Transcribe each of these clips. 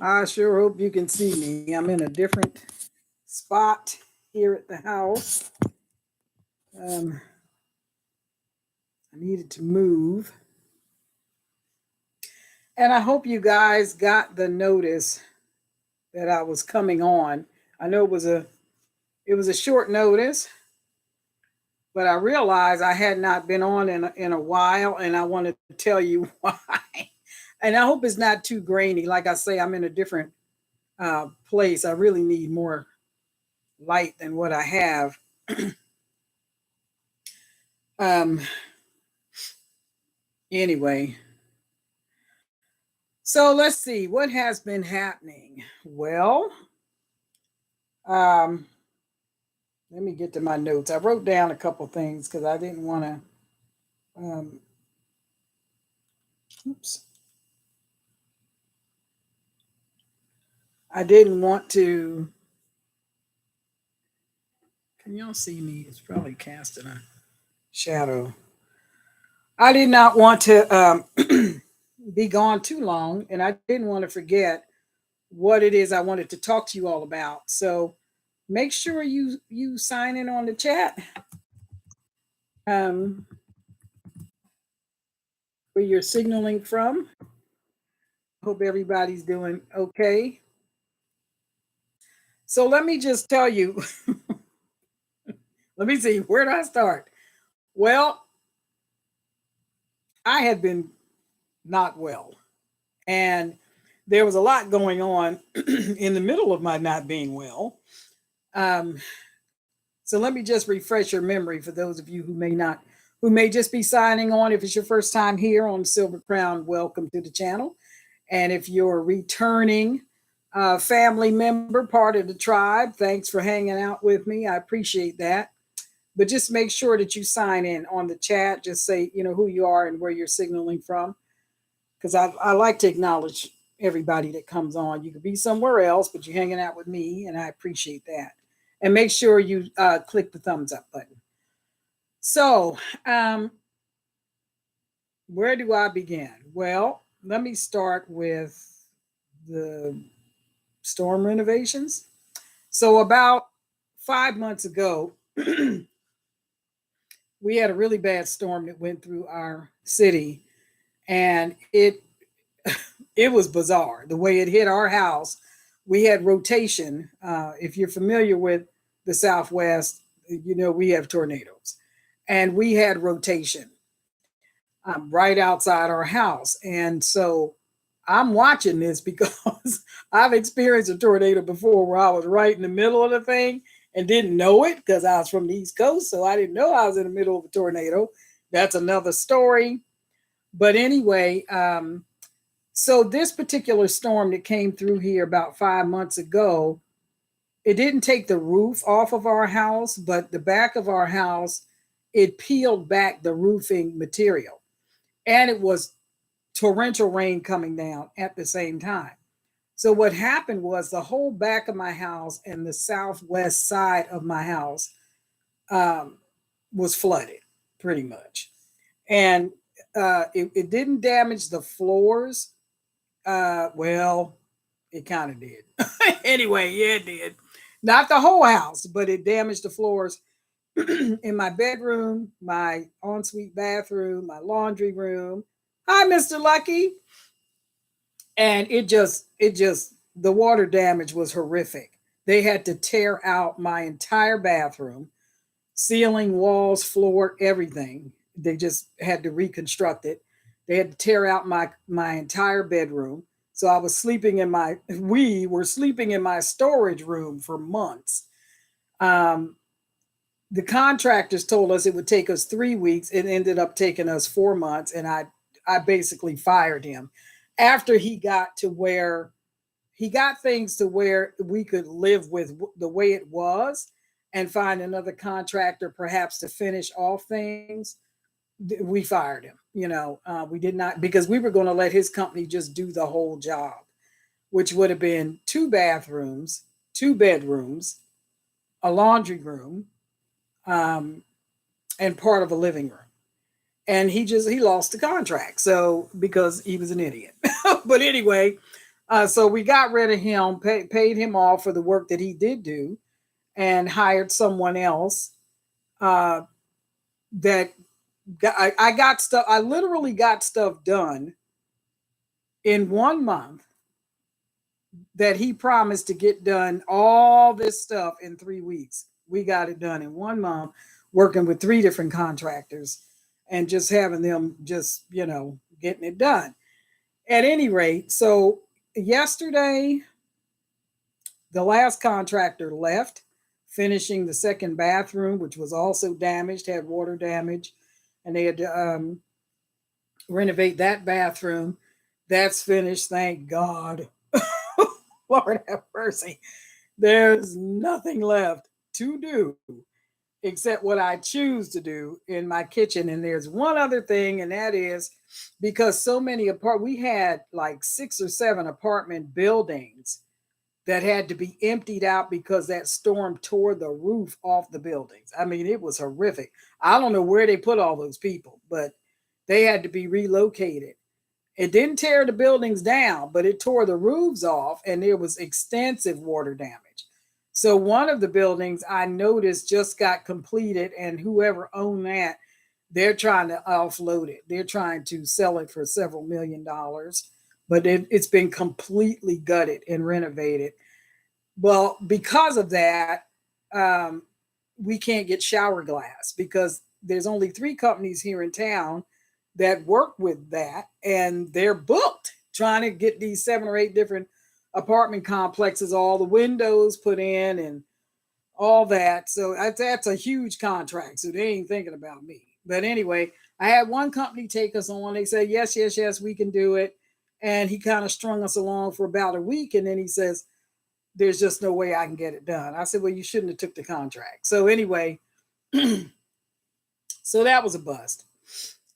I sure hope you can see me. I'm in a different spot here at the house. Um, I needed to move. And I hope you guys got the notice that I was coming on. I know it was a short notice, but I realized I had not been on in a while, and I wanted to tell you why. And I hope it's not too grainy. Like I say, I'm in a different place. I really need more light than what I have. um, anyway, so let's see what has been happening. Well, um, let me get to my notes. I wrote down a couple things because I didn't want to. Um, oops. I didn't want to. Can y'all see me? It's probably casting a shadow. I did not want to be gone too long, and I didn't want to forget what it is I wanted to talk to you all about. So make sure you sign in on the chat. Um, where you're signaling from. Hope everybody's doing okay. So let me just tell you. Let me see. Where do I start? Well, I had been not well, and there was a lot going on in the middle of my not being well. Um, so let me just refresh your memory for those of you who may just be signing on. If it's your first time here on Silver Crown, welcome to the channel. And if you're a returning family member, part of the tribe, thanks for hanging out with me. I appreciate that. But just make sure that you sign in on the chat. Just say, who you are and where you're signaling from. Because I like to acknowledge everybody that comes on. You could be somewhere else, but you're hanging out with me, and I appreciate that. And make sure you click the thumbs up button. So, where do I begin? Well, let me start with the storm renovations. So, about 5 months ago, we had a really bad storm that went through our city, and it was bizarre the way it hit our house. We had rotation. If you're familiar with the Southwest, we have tornadoes, and we had rotation right outside our house. And so I'm watching this because I've experienced a tornado before where I was right in the middle of the thing and didn't know it because I was from the East Coast. So I didn't know I was in the middle of a tornado. That's another story. But anyway, so this particular storm that came through here about 5 months ago, it didn't take the roof off of our house, but the back of our house, it peeled back the roofing material. And it was torrential rain coming down at the same time. So what happened was the whole back of my house and the southwest side of my house um, was flooded pretty much. And it didn't damage the floors. Well, it kind of did. Anyway, yeah, it did. Not the whole house, but it damaged the floors in my bedroom, my ensuite bathroom, my laundry room. Hi, Mr. Lucky. And the water damage was horrific. They had to tear out my entire bathroom, ceiling, walls, floor, everything. They just had to reconstruct it. They had to tear out my entire bedroom. So we were sleeping in my storage room for months. Um, the contractors told us it would take us 3 weeks. It ended up taking us 4 months, and I basically fired him after he got things to where we could live with the way it was and find another contractor perhaps to finish off things. We fired him. We did not, because we were going to let his company just do the whole job, which would have been 2 bathrooms, 2 bedrooms, a laundry room, um, and part of a living room. And he lost the contract. So because he was an idiot. But anyway, So we got rid of him, paid him off for the work that he did do, and hired someone else. Uh, that I got stuff. I literally got stuff done in 1 month that he promised to get done. All this stuff in 3 weeks. We got it done in 1 month, working with three different contractors, and just having them just getting it done. At any rate, so yesterday the last contractor left, finishing the second bathroom, which was also damaged, had water damage, and they had to renovate that bathroom. That's finished, thank God. Lord have mercy. There's nothing left to do except what I choose to do in my kitchen. And there's one other thing, and that is because so many we had like 6 or 7 apartment buildings that had to be emptied out because that storm tore the roof off the buildings. I mean, it was horrific. I don't know where they put all those people, but they had to be relocated. It didn't tear the buildings down, but it tore the roofs off, and there was extensive water damage. So one of the buildings I noticed just got completed, and whoever owned that, they're trying to offload it. They're trying to sell it for several $1,000,000, but it's been completely gutted and renovated. Well, because of that, um, we can't get shower glass because there's only 3 companies here in town that work with that, and they're booked trying to get these 7 or 8 different apartment complexes, all the windows put in and all that. So that's a huge contract. So they ain't thinking about me. But anyway, I had one company take us on. They said, yes, yes, yes, we can do it. And he kind of strung us along for about a week. And then he says, there's just no way I can get it done. I said, well, you shouldn't have took the contract. So anyway, so that was a bust.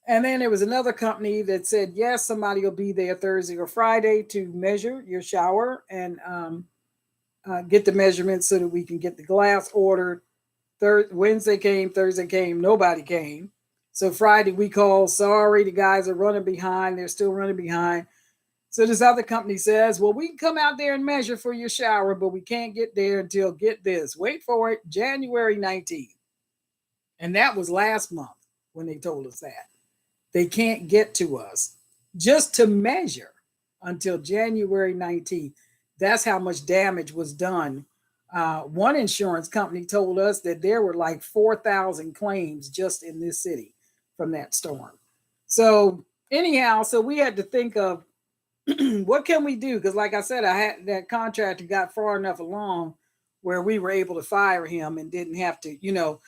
And then there was another company that said, yes, somebody will be there Thursday or Friday to measure your shower and get the measurements so that we can get the glass ordered. Wednesday came, Thursday came, nobody came. So Friday we called, sorry, the guys are running behind. They're still running behind. So this other company says, well, we can come out there and measure for your shower, but we can't get there until, get this, wait for it, January 19th. And that was last month when they told us that. They can't get to us just to measure until January 19th. That's how much damage was done. One insurance company told us that there were like 4,000 claims just in this city from that storm. So anyhow, so we had to think of what can we do? Because like I said, I had that contractor got far enough along where we were able to fire him and didn't have to,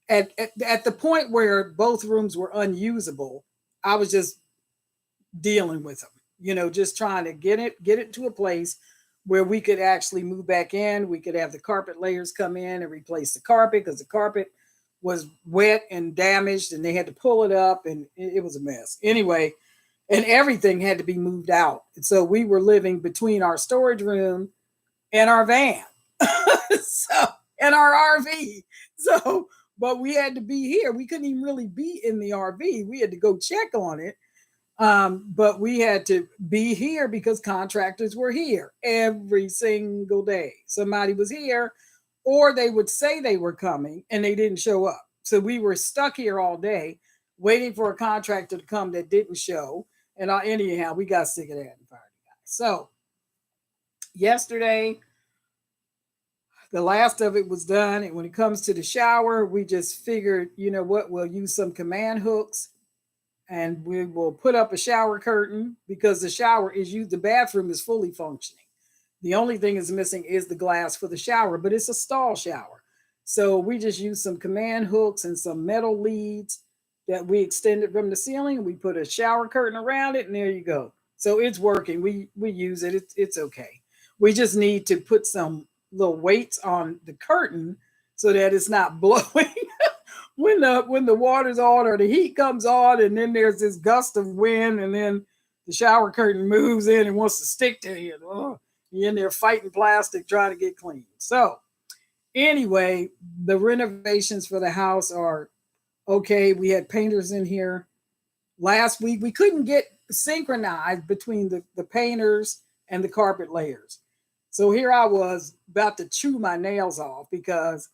at the point where both rooms were unusable, I was just dealing with them, just trying to get it to a place where we could actually move back in. We could have the carpet layers come in and replace the carpet because the carpet was wet and damaged and they had to pull it up and it was a mess. Anyway, and everything had to be moved out. And so we were living between our storage room and our van. So, and our RV. So, but we had to be here. We couldn't even really be in the RV. We had to go check on it. But we had to be here because contractors were here every single day. Somebody was here, or they would say they were coming and they didn't show up. So we were stuck here all day waiting for a contractor to come that didn't show. And anyhow, we got sick of that and fired the guy. So yesterday, the last of it was done. And when it comes to the shower, we just figured, you know what, we'll use some command hooks and we will put up a shower curtain because the bathroom is fully functioning. The only thing is missing is the glass for the shower, but it's a stall shower. So we just use some command hooks and some metal leads that we extended from the ceiling. We put a shower curtain around it, and there you go. So it's working. We use it. It's okay. We just need to put some little weights on the curtain so that it's not blowing when the water's on or the heat comes on, and then there's this gust of wind, and then the shower curtain moves in and wants to stick to you. Oh, you're in there fighting plastic trying to get clean. So anyway, the renovations for the house are okay. We had painters in here last week. We couldn't get synchronized between the painters and the carpet layers. So here I was about to chew my nails off because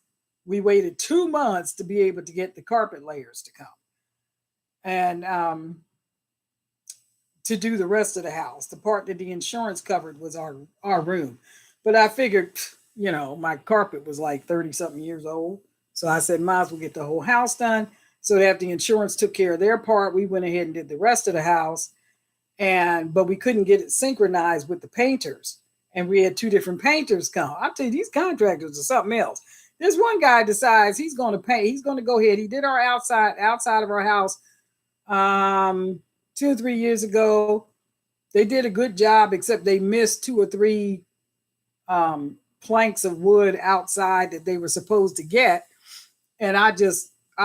we waited 2 months to be able to get the carpet layers to come and to do the rest of the house. The part that the insurance covered was our room, but I figured, my carpet was like 30 something years old, so I said might as well get the whole house done. So that the insurance took care of their part, we went ahead and did the rest of the house, and but we couldn't get it synchronized with the painters, and we had two different painters come. I tell you, these contractors are something else. This one guy decides he's going to paint. He's going to go ahead. He did our outside of our house 2 or 3 years ago. They did a good job, except they missed two or three planks of wood outside that they were supposed to get. And I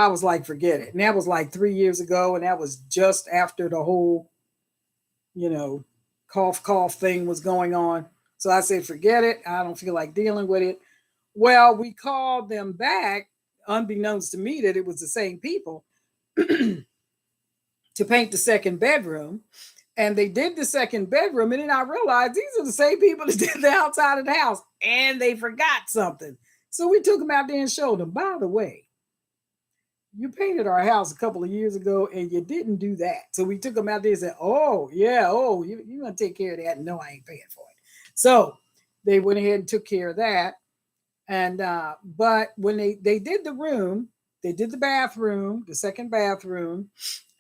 was like, forget it. And that was like 3 years ago. And that was just after the whole, you know, cough thing was going on. So I said, forget it. I don't feel like dealing with it. Well, we called them back, unbeknownst to me that it was the same people, to paint the second bedroom. And they did the second bedroom. And then I realized these are the same people that did the outside of the house. And they forgot something. So we took them out there and showed them, by the way, you painted our house a couple of years ago and you didn't do that. So we took them out there and said, oh, yeah, you're going to take care of that. No, I ain't paying for it. So they went ahead and took care of that. And but when they did the room, they did the bathroom, the second bathroom,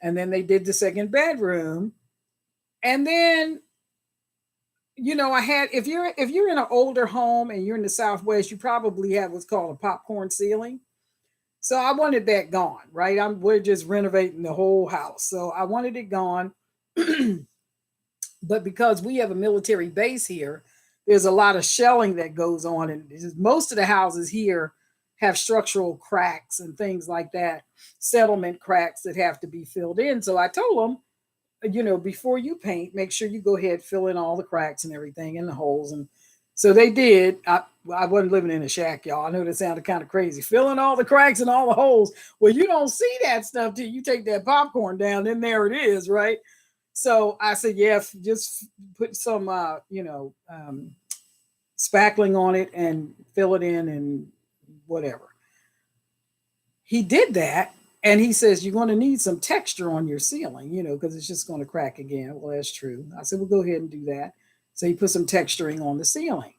and then they did the second bedroom. And then, I had, if you're in an older home and you're in the Southwest, you probably have what's called a popcorn ceiling. So I wanted that gone, right? We're just renovating the whole house. So I wanted it gone. But because we have a military base here, there's a lot of shelling that goes on. And most of the houses here have structural cracks and things like that, settlement cracks that have to be filled in. So I told them, before you paint, make sure you go ahead, fill in all the cracks and everything and the holes. And so they did. I wasn't living in a shack, y'all. I know that sounded kind of crazy. Filling all the cracks and all the holes. Well, you don't see that stuff till you take that popcorn down. Then there it is, right? So I said, yeah, just put some, spackling on it and fill it in and whatever. He did that. And he says, you're going to need some texture on your ceiling, because it's just going to crack again. Well, that's true. I said, well, go ahead and do that. So he put some texturing on the ceiling.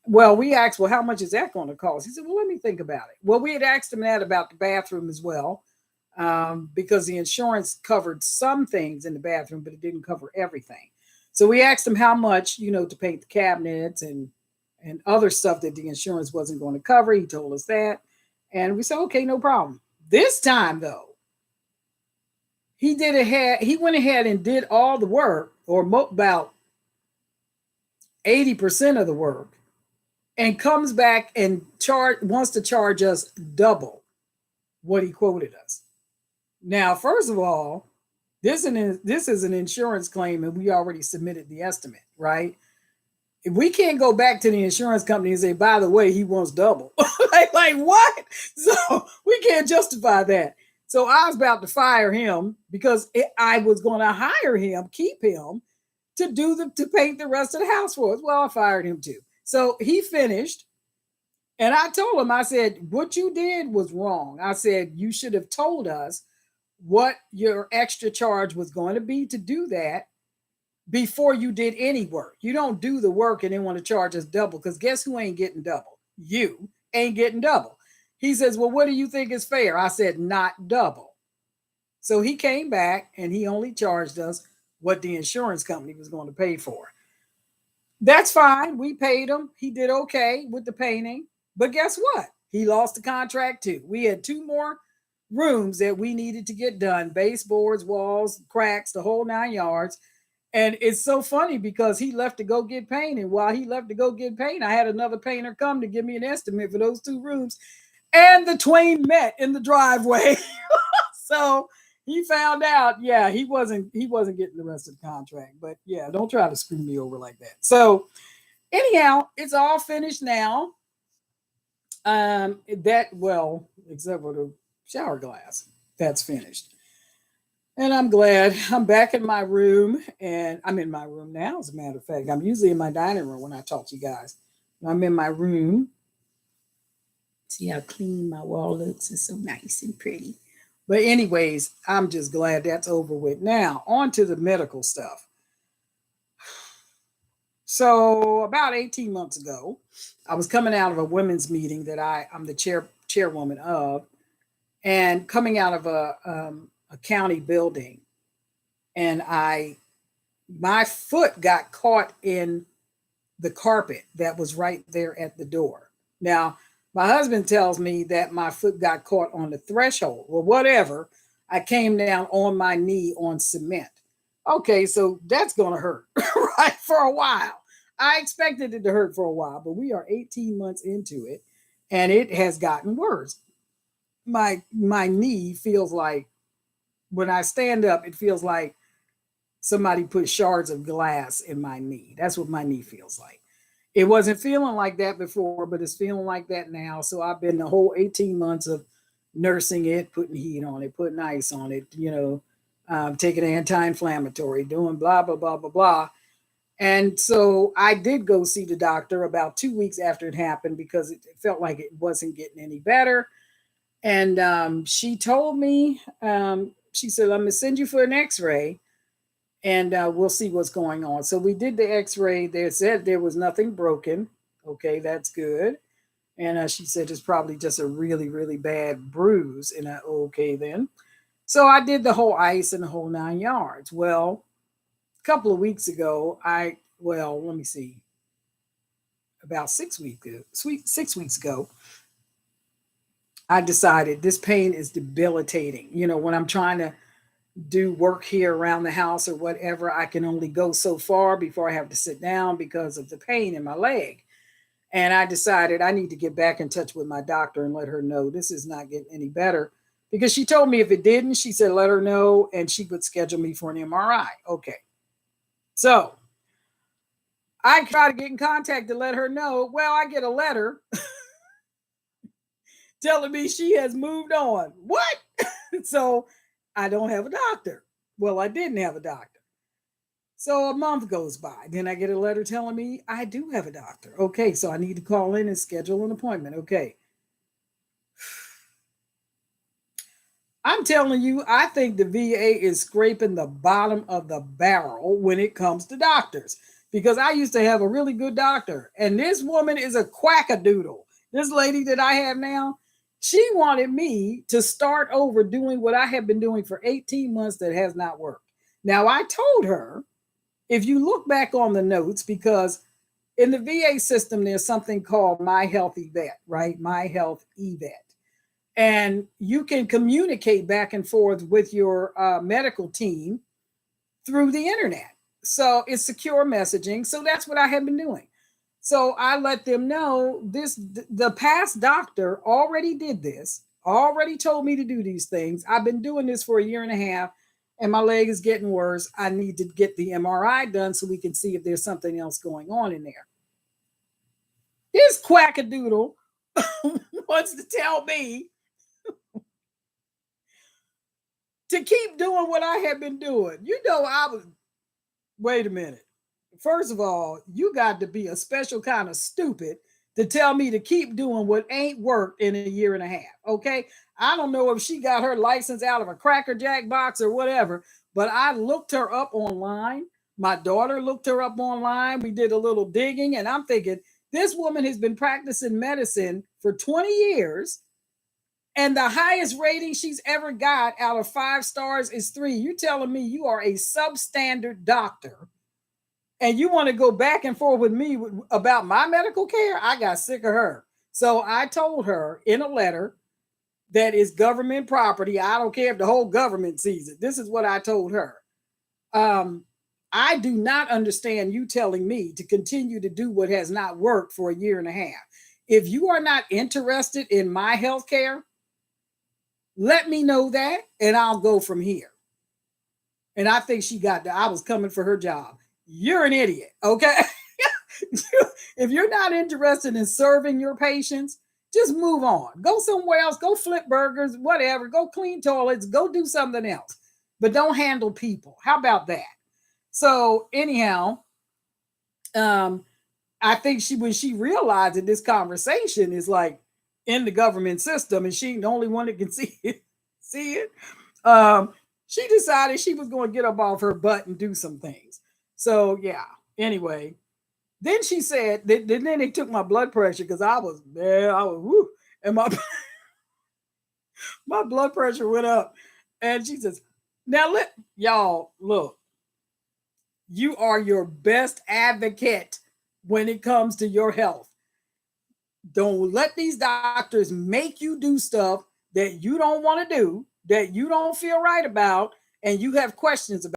Well, we asked, well, how much is that going to cost? He said, well, let me think about it. Well, we had asked him that about the bathroom as well, because the insurance covered some things in the bathroom, but it didn't cover everything. So we asked him how much, to paint the cabinets and other stuff that the insurance wasn't going to cover. He told us that. And we said, okay, no problem. This time, though, he went ahead and did all the work, or about 80% of the work, and comes back and wants to charge us double what he quoted us. Now, first of all, this is an insurance claim, and we already submitted the estimate, right? If we can't go back to the insurance company and say, by the way, he wants double. like what? So we can't justify that. So I was about to fire him because I was going to hire him, keep him to paint the rest of the house for us. Well, I fired him too. So he finished. And I told him, I said, what you did was wrong. I said, you should have told us what your extra charge was going to be to do that before you did any work. You don't do the work and then want to charge us double, because guess who ain't getting double? You ain't getting double. He says, well, what do you think is fair? I said, not double. So he came back and he only charged us what the insurance company was going to pay for. That's fine. We paid him. He did okay with the painting. But guess what? He lost the contract too. We had two more rooms that we needed to get done: baseboards, walls, cracks, the whole 9 yards. And it's so funny because he left to go get paint. And while he left to go get paint, I had another painter come to give me an estimate for those two rooms. And the twain met in the driveway. So he found out, yeah, he wasn't getting the rest of the contract. But yeah, don't try to screw me over like that. So anyhow, it's all finished now. Except for the shower glass, that's finished. And I'm glad I'm back in my room, and I'm in my room now. As a matter of fact, I'm usually in my dining room when I talk to you guys. I'm in my room. See how clean my wall looks? It's so nice and pretty. But, anyways, I'm just glad that's over with. Now, on to the medical stuff. So, about 18 months ago, I was coming out of a women's meeting that I'm the chairwoman of, and coming out of a county building, and my foot got caught in the carpet that was right there at the door. Now, my husband tells me that my foot got caught on the threshold. Well, whatever. I came down on my knee on cement. Okay, so that's going to hurt, right? For a while. I expected it to hurt for a while, but we are 18 months into it, and it has gotten worse. My knee feels like, when I stand up, it feels like somebody put shards of glass in my knee. That's what my knee feels like. It wasn't feeling like that before, but it's feeling like that now. So I've been the whole 18 months of nursing it, putting heat on it, putting ice on it, taking anti-inflammatory, doing blah, blah, blah, blah, blah. And so I did go see the doctor about 2 weeks after it happened because it felt like it wasn't getting any better. And she told me, she said, I'm going to send you for an x-ray, and we'll see what's going on. So we did the x-ray. They said there was nothing broken. Okay, that's good. And she said it's probably just a really, really bad bruise. And okay, then. So I did the whole ice and the whole 9 yards. Well, a couple of weeks ago, let me see, about 6 weeks ago, I decided this pain is debilitating. When I'm trying to do work here around the house or whatever, I can only go so far before I have to sit down because of the pain in my leg. And I decided I need to get back in touch with my doctor and let her know this is not getting any better. Because she told me if it didn't, she said let her know and she would schedule me for an MRI. Okay. So I try to get in contact to let her know. Well, I get a letter telling me she has moved on. What? So I don't have a doctor. Well, I didn't have a doctor. So a month goes by. Then I get a letter telling me I do have a doctor. Okay, so I need to call in and schedule an appointment. Okay. I'm telling you, I think the VA is scraping the bottom of the barrel when it comes to doctors. Because I used to have a really good doctor, and this woman is a quackadoodle. This lady that I have now, she wanted me to start over doing what I have been doing for 18 months that has not worked. Now, I told her, if you look back on the notes, because in the VA system, there's something called My Health Evet, right? My Health Evet. And you can communicate back and forth with your medical team through the internet. So it's secure messaging. So that's what I have been doing. So I let them know the past doctor already did this, already told me to do these things. I've been doing this for a year and a half, and my leg is getting worse. I need to get the MRI done so we can see if there's something else going on in there. This quackadoodle wants to tell me to keep doing what I have been doing. Wait a minute. First of all, you got to be a special kind of stupid to tell me to keep doing what ain't worked in a year and a half. Okay. I don't know if she got her license out of a Cracker Jack box or whatever, but I looked her up online. My daughter looked her up online. We did a little digging, and I'm thinking this woman has been practicing medicine for 20 years. And the highest rating she's ever got out of 5 stars is 3. You're telling me you are a substandard doctor and you want to go back and forth with me about my medical care? I got sick of her. So I told her in a letter that is government property. I don't care if the whole government sees it. This is what I told her. I do not understand you telling me to continue to do what has not worked for a year and a half. If you are not interested in my health care, let me know that and I'll go from here. And I think she got that. I was coming for her job. You're an idiot, okay? If you're not interested in serving your patients, just move on. Go somewhere else. Go flip burgers, whatever. Go clean toilets. Go do something else. but don't handle people. How about that? So anyhow, um, I think she when she realized that this conversation is like in the government system and she ain't the only one that can see it. Um, she decided she was going to get up off her butt and do some things. So yeah. Anyway, then she said, then they took my blood pressure because I was there. I was woo, and my my blood pressure went up. And she says, "Now let y'all look. You are your best advocate when it comes to your health. Don't let these doctors make you do stuff that you don't want to do, that you don't feel right about, and you have questions about.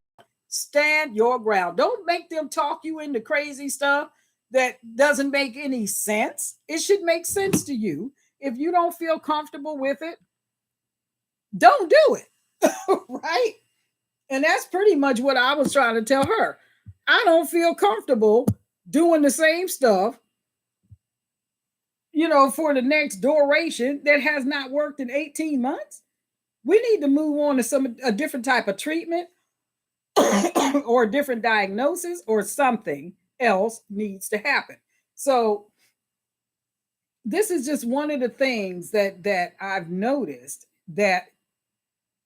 Stand your ground. Don't make them talk you into crazy stuff that doesn't make any sense. It should make sense to you. If you don't feel comfortable with it, don't do it." Right? And that's pretty much what I was trying to tell her. I don't feel comfortable doing the same stuff, for the next duration that has not worked in 18 months. We need to move on to a different type of treatment or a different diagnosis or something else needs to happen. So this is just one of the things that I've noticed that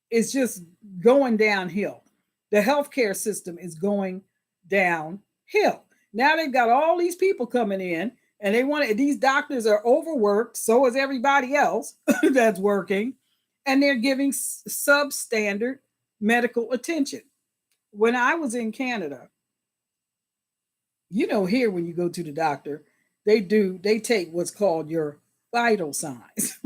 is just going downhill. The healthcare system is going downhill. Now they've got all these people coming in and these doctors are overworked, so is everybody else that's working, and they're giving substandard medical attention. When I was in Canada, here when you go to the doctor, they take what's called your vital signs.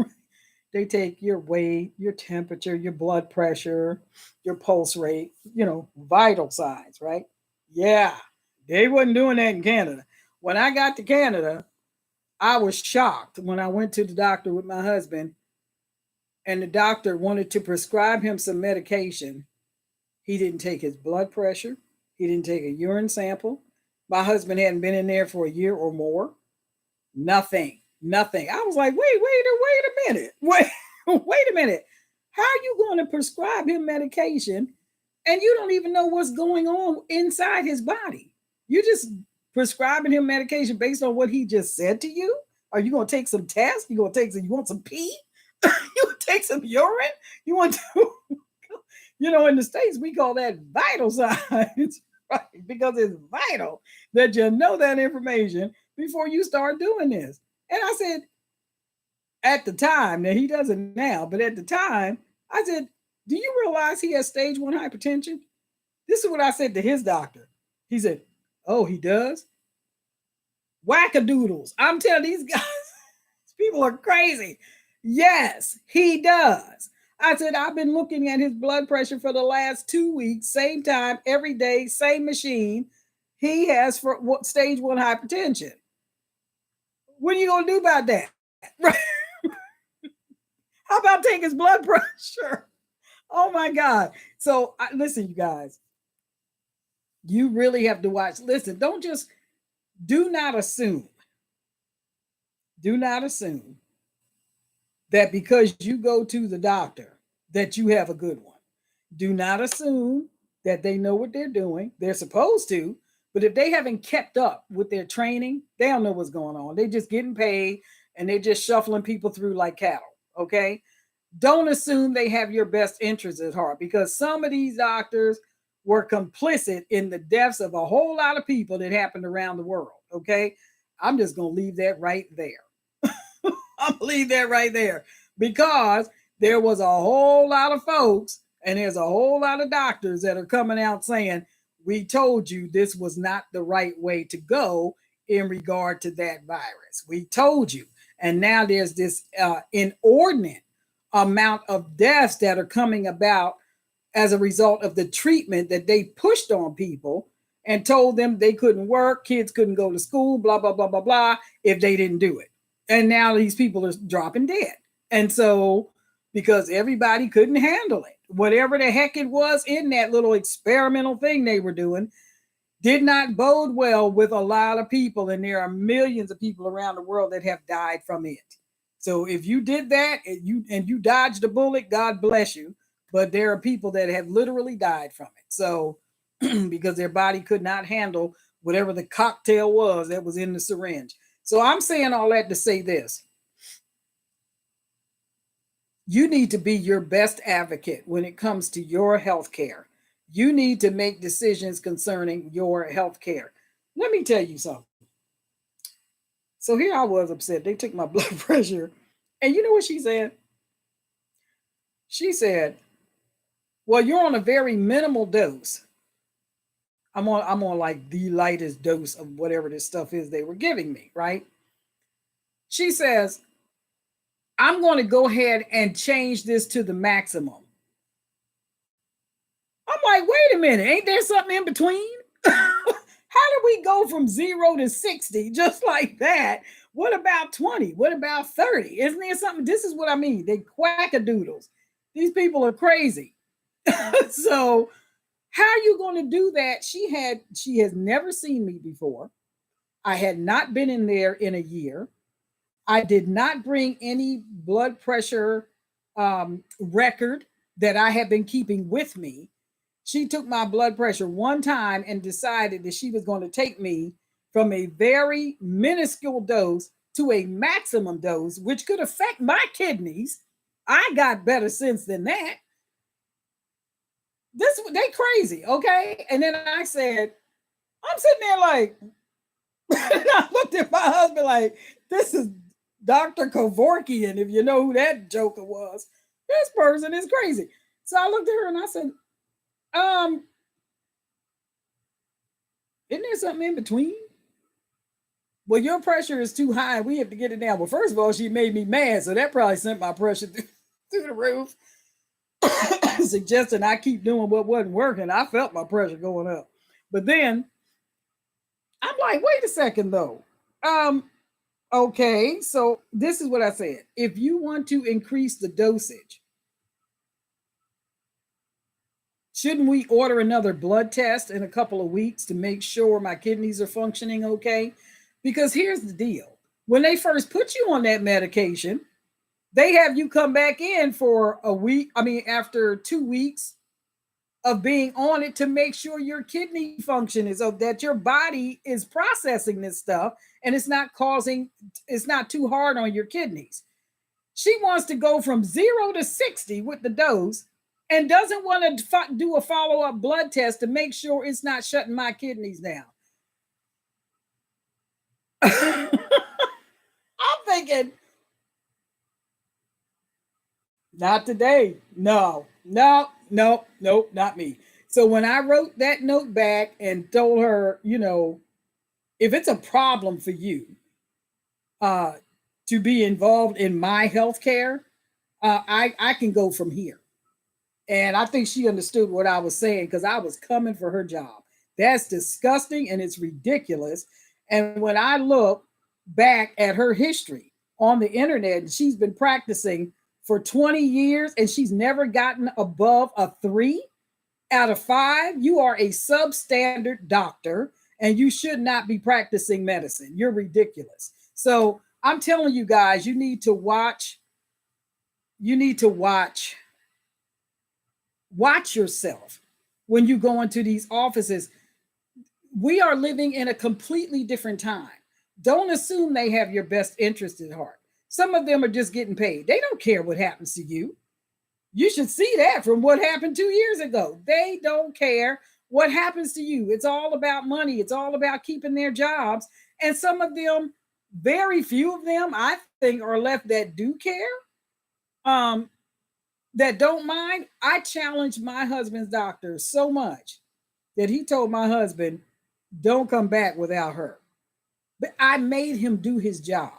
They take your weight, your temperature, your blood pressure, your pulse rate, vital signs, right? Yeah, they wasn't doing that in Canada. When I got to Canada, I was shocked when I went to the doctor with my husband, and the doctor wanted to prescribe him some medication. He didn't take his blood pressure. He didn't take a urine sample. My husband hadn't been in there for a year or more. Nothing. Nothing. I was like, wait a minute. Wait a minute. How are you going to prescribe him medication and you don't even know what's going on inside his body? You just prescribing him medication based on what he just said to you? Are you going to take some tests? You want some pee? You want to take some urine? You want to, in the States, we call that vital signs, right? Because it's vital that you know that information before you start doing this. And I said, at the time, now he doesn't now, but at the time, I said, do you realize he has stage 1 hypertension? This is what I said to his doctor. He said, oh, he does? Wackadoodles. I'm telling these guys, people are crazy. Yes, he does. I said, I've been looking at his blood pressure for the last 2 weeks, same time, every day, same machine. He has for stage 1 hypertension. What are you going to do about that? How about take his blood pressure? Oh my God. So listen, you guys, you really have to watch. Listen, do not assume that because you go to the doctor that you have a good one. Do not assume that they know what they're doing. They're supposed to, but if they haven't kept up with their training, they don't know what's going on. They're just getting paid and they're just shuffling people through like cattle. Okay. Don't assume they have your best interests at heart, because some of these doctors were complicit in the deaths of a whole lot of people that happened around the world. Okay. I'm just going to leave that right there. I'm going to leave that right there, because there was a whole lot of folks and there's a whole lot of doctors that are coming out saying, we told you this was not the right way to go in regard to that virus. We told you. And now there's this inordinate amount of deaths that are coming about as a result of the treatment that they pushed on people and told them they couldn't work, kids couldn't go to school, blah, blah, blah, blah, blah, if they didn't do it. And now these people are dropping dead. And so, because everybody couldn't handle it, whatever the heck it was in that little experimental thing they were doing, did not bode well with a lot of people. And there are millions of people around the world that have died from it. So if you did that and you dodged a bullet, God bless you. but there are people that have literally died from it. So, because their body could not handle whatever the cocktail was that was in the syringe. So, I'm saying all that to say this: you need to be your best advocate when it comes to your health care. You need to make decisions concerning your health care. Let me tell you something. So here I was upset. They took my blood pressure. And you know what she said? She said, "Well, you're on a very minimal dose." I'm on like the lightest dose of whatever this stuff is they were giving me, right? She says, "I'm going to go ahead and change this to the maximum." I'm like, wait a minute, ain't there something in between? How did we go from 0 to 60 just like that? What about 20? What about 30? Isn't there something? This is what I mean. They quackadoodles. These people are crazy. So how are you going to do that? She has never seen me before. I had not been in there in a year. I did not bring any blood pressure record that I had been keeping with me. She took my blood pressure one time and decided that she was going to take me from a very minuscule dose to a maximum dose, which could affect my kidneys. I got better sense than that. They crazy, okay? And then I said, I'm sitting there like, and I looked at my husband like, this is Dr. Kevorkian, if you know who that joker was. This person is crazy. So I looked at her and I said, um, isn't there something in between? Well, your pressure is too high. We have to get it down. Well, first of all, she made me mad. So that probably sent my pressure through the roof, suggesting I keep doing what wasn't working. I felt my pressure going up. But then I'm like, wait a second, though. Okay, so this is what I said. If you want to increase the dosage, shouldn't we order another blood test in a couple of weeks to make sure my kidneys are functioning okay? Because here's the deal: when they first put you on that medication, they have you come back in for a week. I mean, after 2 weeks of being on it to make sure your kidney function is so that your body is processing this stuff and it's not too hard on your kidneys. She wants to go from 0 to 60 with the dose and doesn't want to do a follow-up blood test to make sure it's not shutting my kidneys down. I'm thinking, not today. No, no, no, no, not me. So when I wrote that note back and told her, if it's a problem for you uh, to be involved in my health care, I can go from here. And I think she understood what I was saying because I was coming for her job. That's disgusting and it's ridiculous. And when I look back at her history on the internet, and she's been practicing for 20 years and she's never gotten above a 3 out of 5. You are a substandard doctor and you should not be practicing medicine. You're ridiculous. So I'm telling you guys, you need to watch yourself when you go into these offices. We are living in a completely different time. Don't assume they have your best interest at heart. Some of them are just getting paid. They don't care what happens to you. You should see that from what happened 2 years ago. They don't care what happens to you. It's all about money. It's all about keeping their jobs. And some of them, very few of them, I think, are left that do care, that don't mind. I challenged my husband's doctor so much that he told my husband, don't come back without her. But I made him do his job.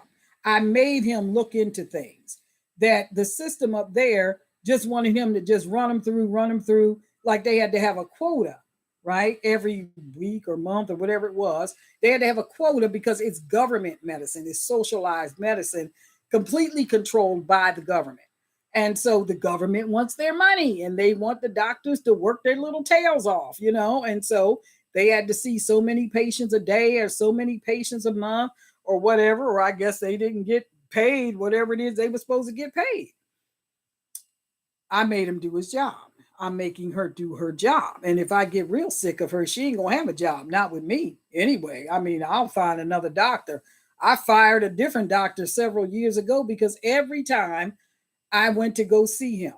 I made him look into things that the system up there just wanted him to just run them through like they had to have a quota, right? Every week or month or whatever it was. They had to have a quota because it's government medicine, it's socialized medicine, completely controlled by the government. And so the government wants their money and they want the doctors to work their little tails off, And so they had to see so many patients a day or so many patients a month or whatever, or I guess they didn't get paid whatever it is they were supposed to get paid. I made him do his job. I'm making her do her job. And if I get real sick of her, she ain't going to have a job. Not with me anyway. I mean, I'll find another doctor. I fired a different doctor several years ago because every time I went to go see him,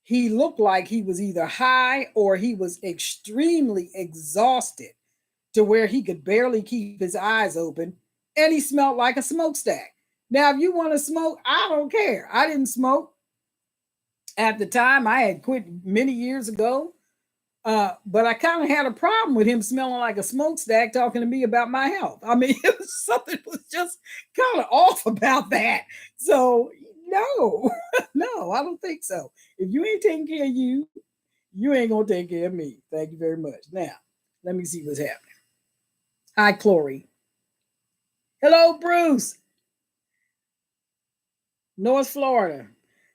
he looked like he was either high or he was extremely exhausted to where he could barely keep his eyes open, and he smelled like a smokestack. Now, if you want to smoke, I don't care. I didn't smoke at the time. I had quit many years ago, but I kind of had a problem with him smelling like a smokestack talking to me about my health. I mean, it was something was just kind of off about that. So, no, no, I don't think so. If you ain't taking care of you, you ain't going to take care of me. Thank you very much. Now, let me see what's happening. Hi, Chloe. Hello, Bruce. North Florida.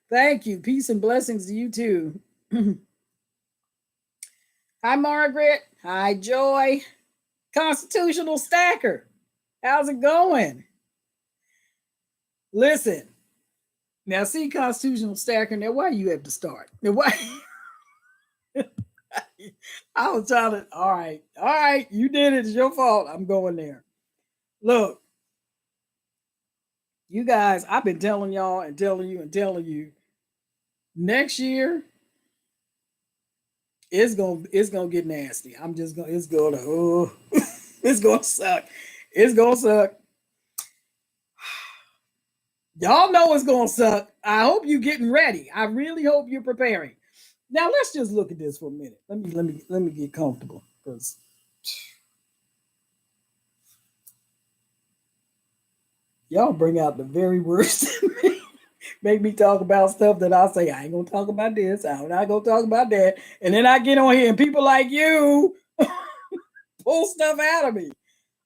Thank you. Peace and blessings to you too. Hi, Margaret. Hi, Joy. Constitutional Stacker. How's it going? Listen. Now, see, Constitutional Stacker. Now, why you have to start? Now, why? I was trying to. All right. You did it. It's your fault. I'm going there. Look, you guys. I've been telling y'all and telling you. Next year, it's gonna get nasty. I'm just gonna it's gonna oh it's gonna suck. It's gonna suck. Y'all know it's gonna suck. I hope you're getting ready. I really hope you're preparing. Now let's just look at this for a minute. Let me get comfortable because y'all bring out the very worst in me. Make me talk about stuff that I say I ain't gonna talk about this. I'm not gonna talk about that, and then I get on here and people like you pull stuff out of me.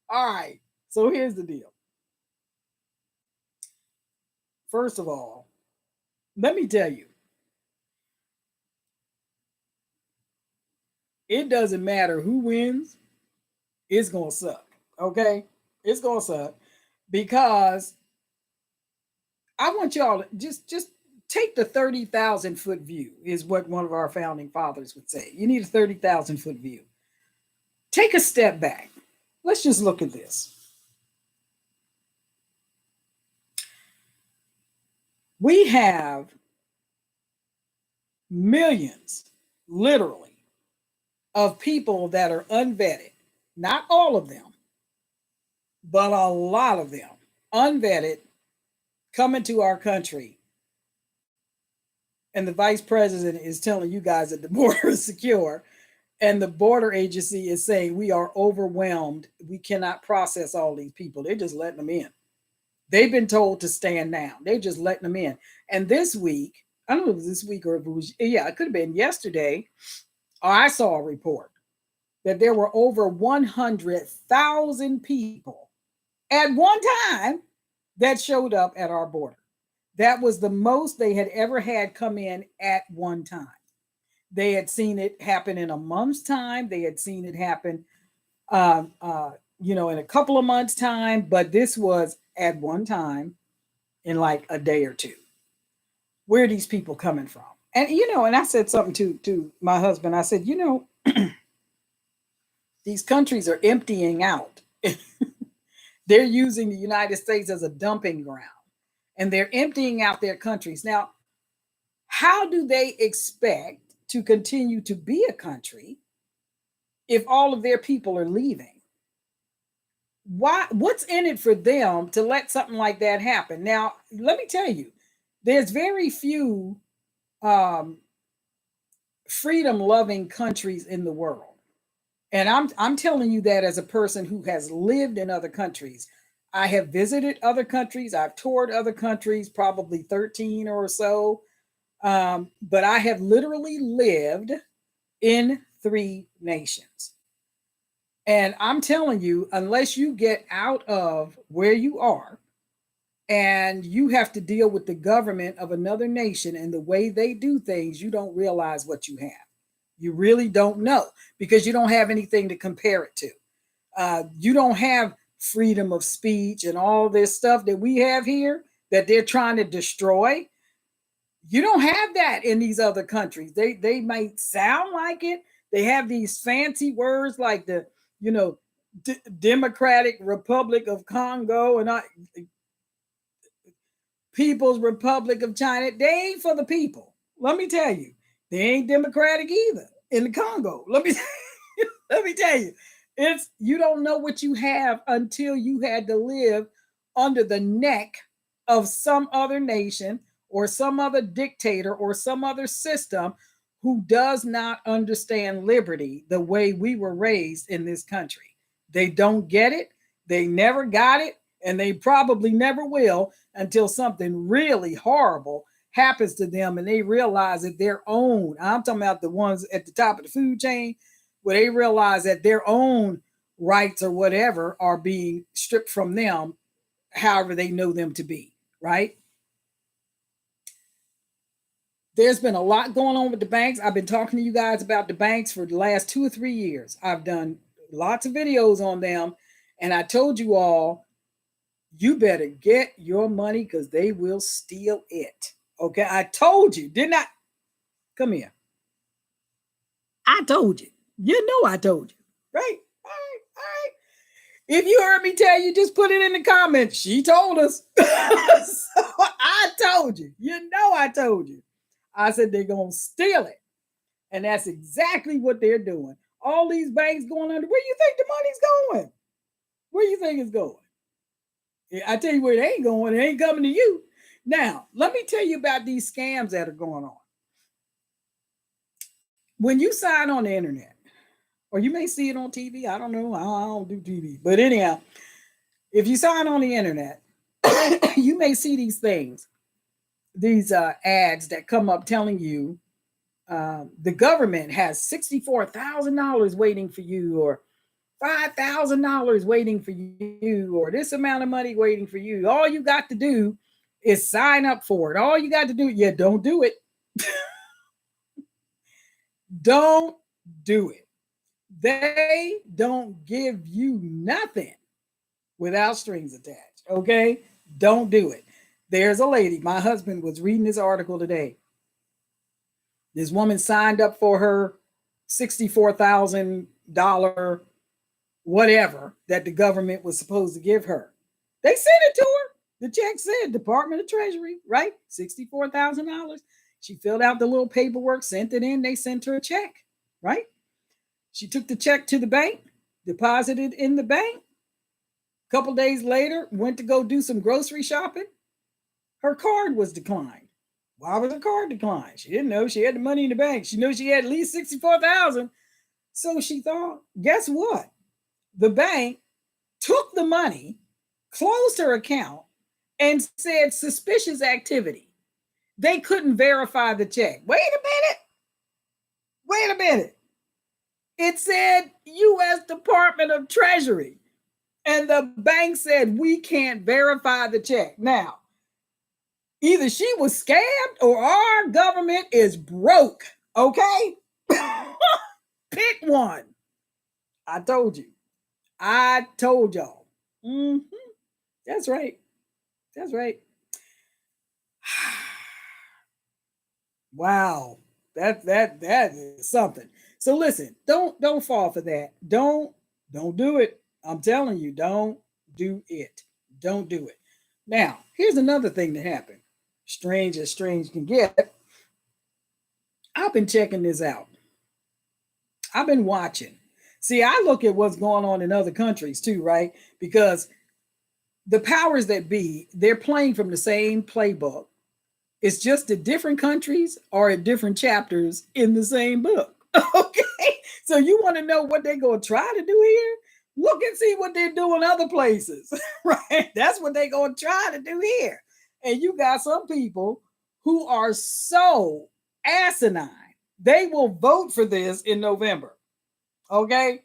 All right. So here's the deal. First of all, let me tell you, it doesn't matter who wins, it's going to suck. Okay? It's going to suck because I want y'all to just take the 30,000 foot view, is what one of our founding fathers would say. You need a 30,000 foot view. Take a step back. Let's just look at this. We have millions, literally, of people that are unvetted. Not all of them, but a lot of them, unvetted, coming to our country. And the vice president is telling you guys that the border is secure. And the border agency is saying we are overwhelmed. We cannot process all these people. They're just letting them in. They've been told to stand down. They're just letting them in. And this week, I don't know if it was this week or if it was, yeah, it could have been yesterday. I saw a report that there were over 100,000 people at one time that showed up at our border. That was the most they had ever had come in at one time. They had seen it happen in a month's time. They had seen it happen, in a couple of months' time. But this was at one time in like a day or two. Where are these people coming from? And and I said something to my husband. I said, these countries are emptying out. They're using the United States as a dumping ground, and they're emptying out their countries. Now, how do they expect to continue to be a country if all of their people are leaving? What's in it for them to let something like that happen? Now, let me tell you, there's very few freedom-loving countries in the world. And I'm telling you that as a person who has lived in other countries. I have visited other countries. I've toured other countries, probably 13 or so. But I have literally lived in 3 nations. And I'm telling you, unless you get out of where you are and you have to deal with the government of another nation and the way they do things, you don't realize what you have. You really don't know because you don't have anything to compare it to. You don't have freedom of speech and all this stuff that we have here that they're trying to destroy. You don't have that in these other countries. They might sound like it. They have these fancy words like the, you know, Democratic Republic of Congo and People's Republic of China. They ain't for the people. Let me tell you, they ain't democratic either in the Congo. Let me tell you, it's you don't know what you have until you had to live under the neck of some other nation or some other dictator or some other system who does not understand liberty the way we were raised in this country. They don't get it. They never got it, and they probably never will until something really horrible happens to them and they realize that their own, I'm talking about the ones at the top of the food chain, where they realize that their own rights or whatever are being stripped from them, however they know them to be, right? There's been a lot going on with the banks. I've been talking to you guys about the banks for the last 2 or 3 years. I've done lots of videos on them, and I told you all, you better get your money because they will steal it. Okay, I told you, didn't I? Come here. I told you. You know I told you, right? All right, all right. If you heard me tell you, just put it in the comments. She told us. So I told you. You know I told you. I said they're going to steal it. And that's exactly what they're doing. All these banks going under. Where you think the money's going? Where you think it's going? I tell you where it ain't going. It ain't coming to you. Now, let me tell you about these scams that are going on. When you sign on the internet, or you may see it on TV, I don't know. I don't do TV. But anyhow, if you sign on the internet, you may see these things, these ads that come up telling you the government has $64,000 waiting for you, or $5,000 waiting for you, or this amount of money waiting for you. All you got to do is sign up for it. All you got to do, yeah, don't do it. Don't do it. They don't give you nothing without strings attached. Okay? Don't do it. There's a lady, my husband was reading this article today. This woman signed up for her $64,000 whatever that the government was supposed to give her. They sent it to her. The check said Department of Treasury, right? $64,000. She filled out the little paperwork, sent it in. They sent her a check, right? She took the check to the bank, deposited in the bank. A couple days later, went to go do some grocery shopping. Her card was declined. Why was her card declined? She didn't know. She had the money in the bank. She knew she had at least 64,000. So she thought, guess what? The bank took the money, closed her account, and said suspicious activity. They couldn't verify the check. Wait a minute. It said U.S. Department of Treasury. And the bank said, we can't verify the check. Now, either she was scammed or our government is broke. Okay? Pick one. I told you. I told y'all. Mm-hmm. That's right. That's right. Wow. That is something. So listen, don't fall for that. Don't do it. I'm telling you, don't do it. Don't do it. Now, here's another thing that happened. Strange as strange can get. I've been checking this out. I've been watching. See, I look at what's going on in other countries too, right? Because the powers that be, they're playing from the same playbook. It's just that different countries are at different chapters in the same book. Okay. So you want to know what they're going to try to do here? Look and see what they're doing other places, right? That's what they're going to try to do here. And you got some people who are so asinine, they will vote for this in November. Okay.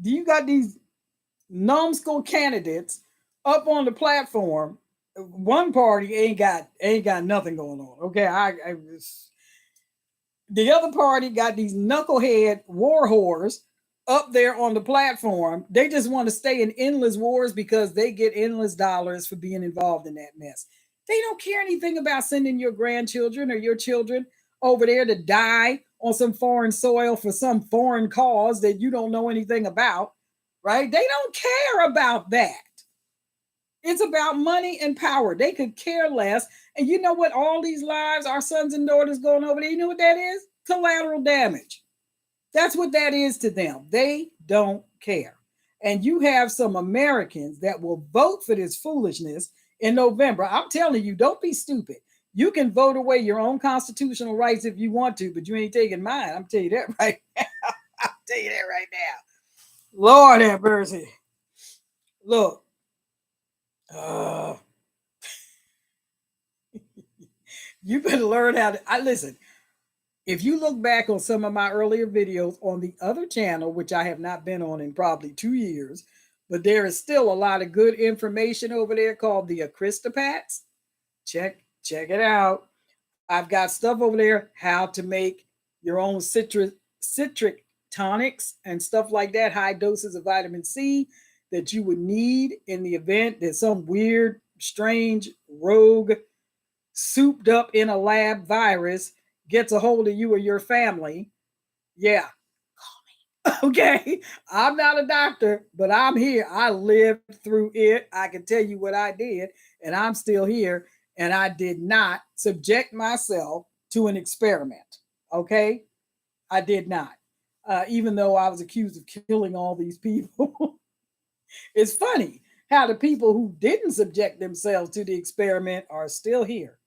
You got these numbskull candidates up on the platform. One party ain't got nothing going on. Okay. The other party got these knucklehead war whores up there on the platform. They just want to stay in endless wars because they get endless dollars for being involved in that mess. They don't care anything about sending your grandchildren or your children over there to die on some foreign soil for some foreign cause that you don't know anything about, right? They don't care about that. It's about money and power. They could care less. And you know what? All these lives, our sons and daughters going over there, you know what that is? Collateral damage. That's what that is to them. They don't care. And you have some Americans that will vote for this foolishness in November. I'm telling you, don't be stupid. You can vote away your own constitutional rights if you want to, but you ain't taking mine. I'm telling you that right now. I'll tell you that right now. Lord have mercy. Look, uh, you better learn how to. I listen. If you look back on some of my earlier videos on the other channel, which I have not been on in probably 2 years, but there is still a lot of good information over there called the Acristopats. Check it out. I've got stuff over there how to make your own citric tonics and stuff like that, high doses of vitamin C that you would need in the event that some weird, strange, rogue, souped up in a lab virus gets a hold of you or your family. Yeah. Okay. I'm not a doctor, but I'm here. I lived through it. I can tell you what I did, and I'm still here. And I did not subject myself to an experiment. Okay. I did not. Even though I was accused of killing all these people. It's funny how the people who didn't subject themselves to the experiment are still here.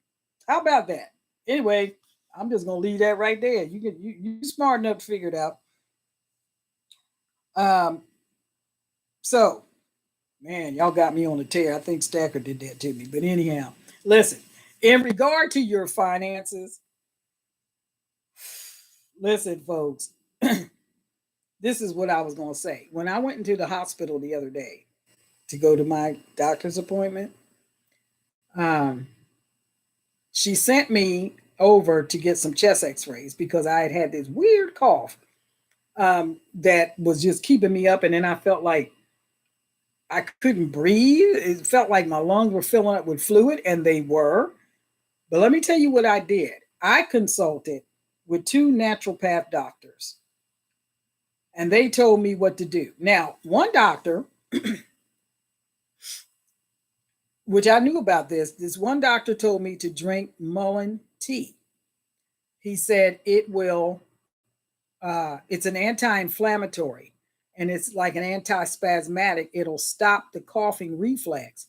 How about that? Anyway, I'm just gonna leave that right there. You smart enough to figure it out. Um, so man, y'all got me on a tear. I think Stacker did that to me. But anyhow, listen, in regard to your finances, listen, folks, this is what I was gonna say. When I went into the hospital the other day to go to my doctor's appointment, um, she sent me over to get some chest x-rays because I had had this weird cough that was just keeping me up. And then I felt like I couldn't breathe. It felt like my lungs were filling up with fluid, and they were. But let me tell you what I did. I consulted with two naturopath doctors, and they told me what to do. Now, one doctor, which I knew about this one doctor told me to drink mullein tea. He said it's an anti-inflammatory, and it's like an anti-spasmodic. It'll stop the coughing reflex,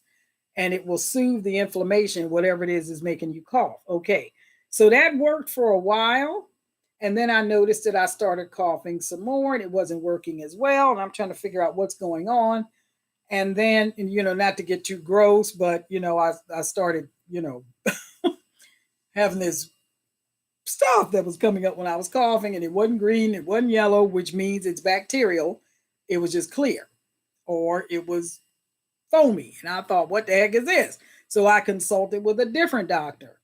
and it will soothe the inflammation, whatever it is making you cough. Okay, so that worked for a while, and then I noticed that I started coughing some more, and it wasn't working as well, and I'm trying to figure out what's going on. And then, not to get too gross, but I started having this stuff that was coming up when I was coughing, and it wasn't green, it wasn't yellow, which means it's bacterial. It was just clear, or it was foamy. And I thought, what the heck is this? So I consulted with a different doctor.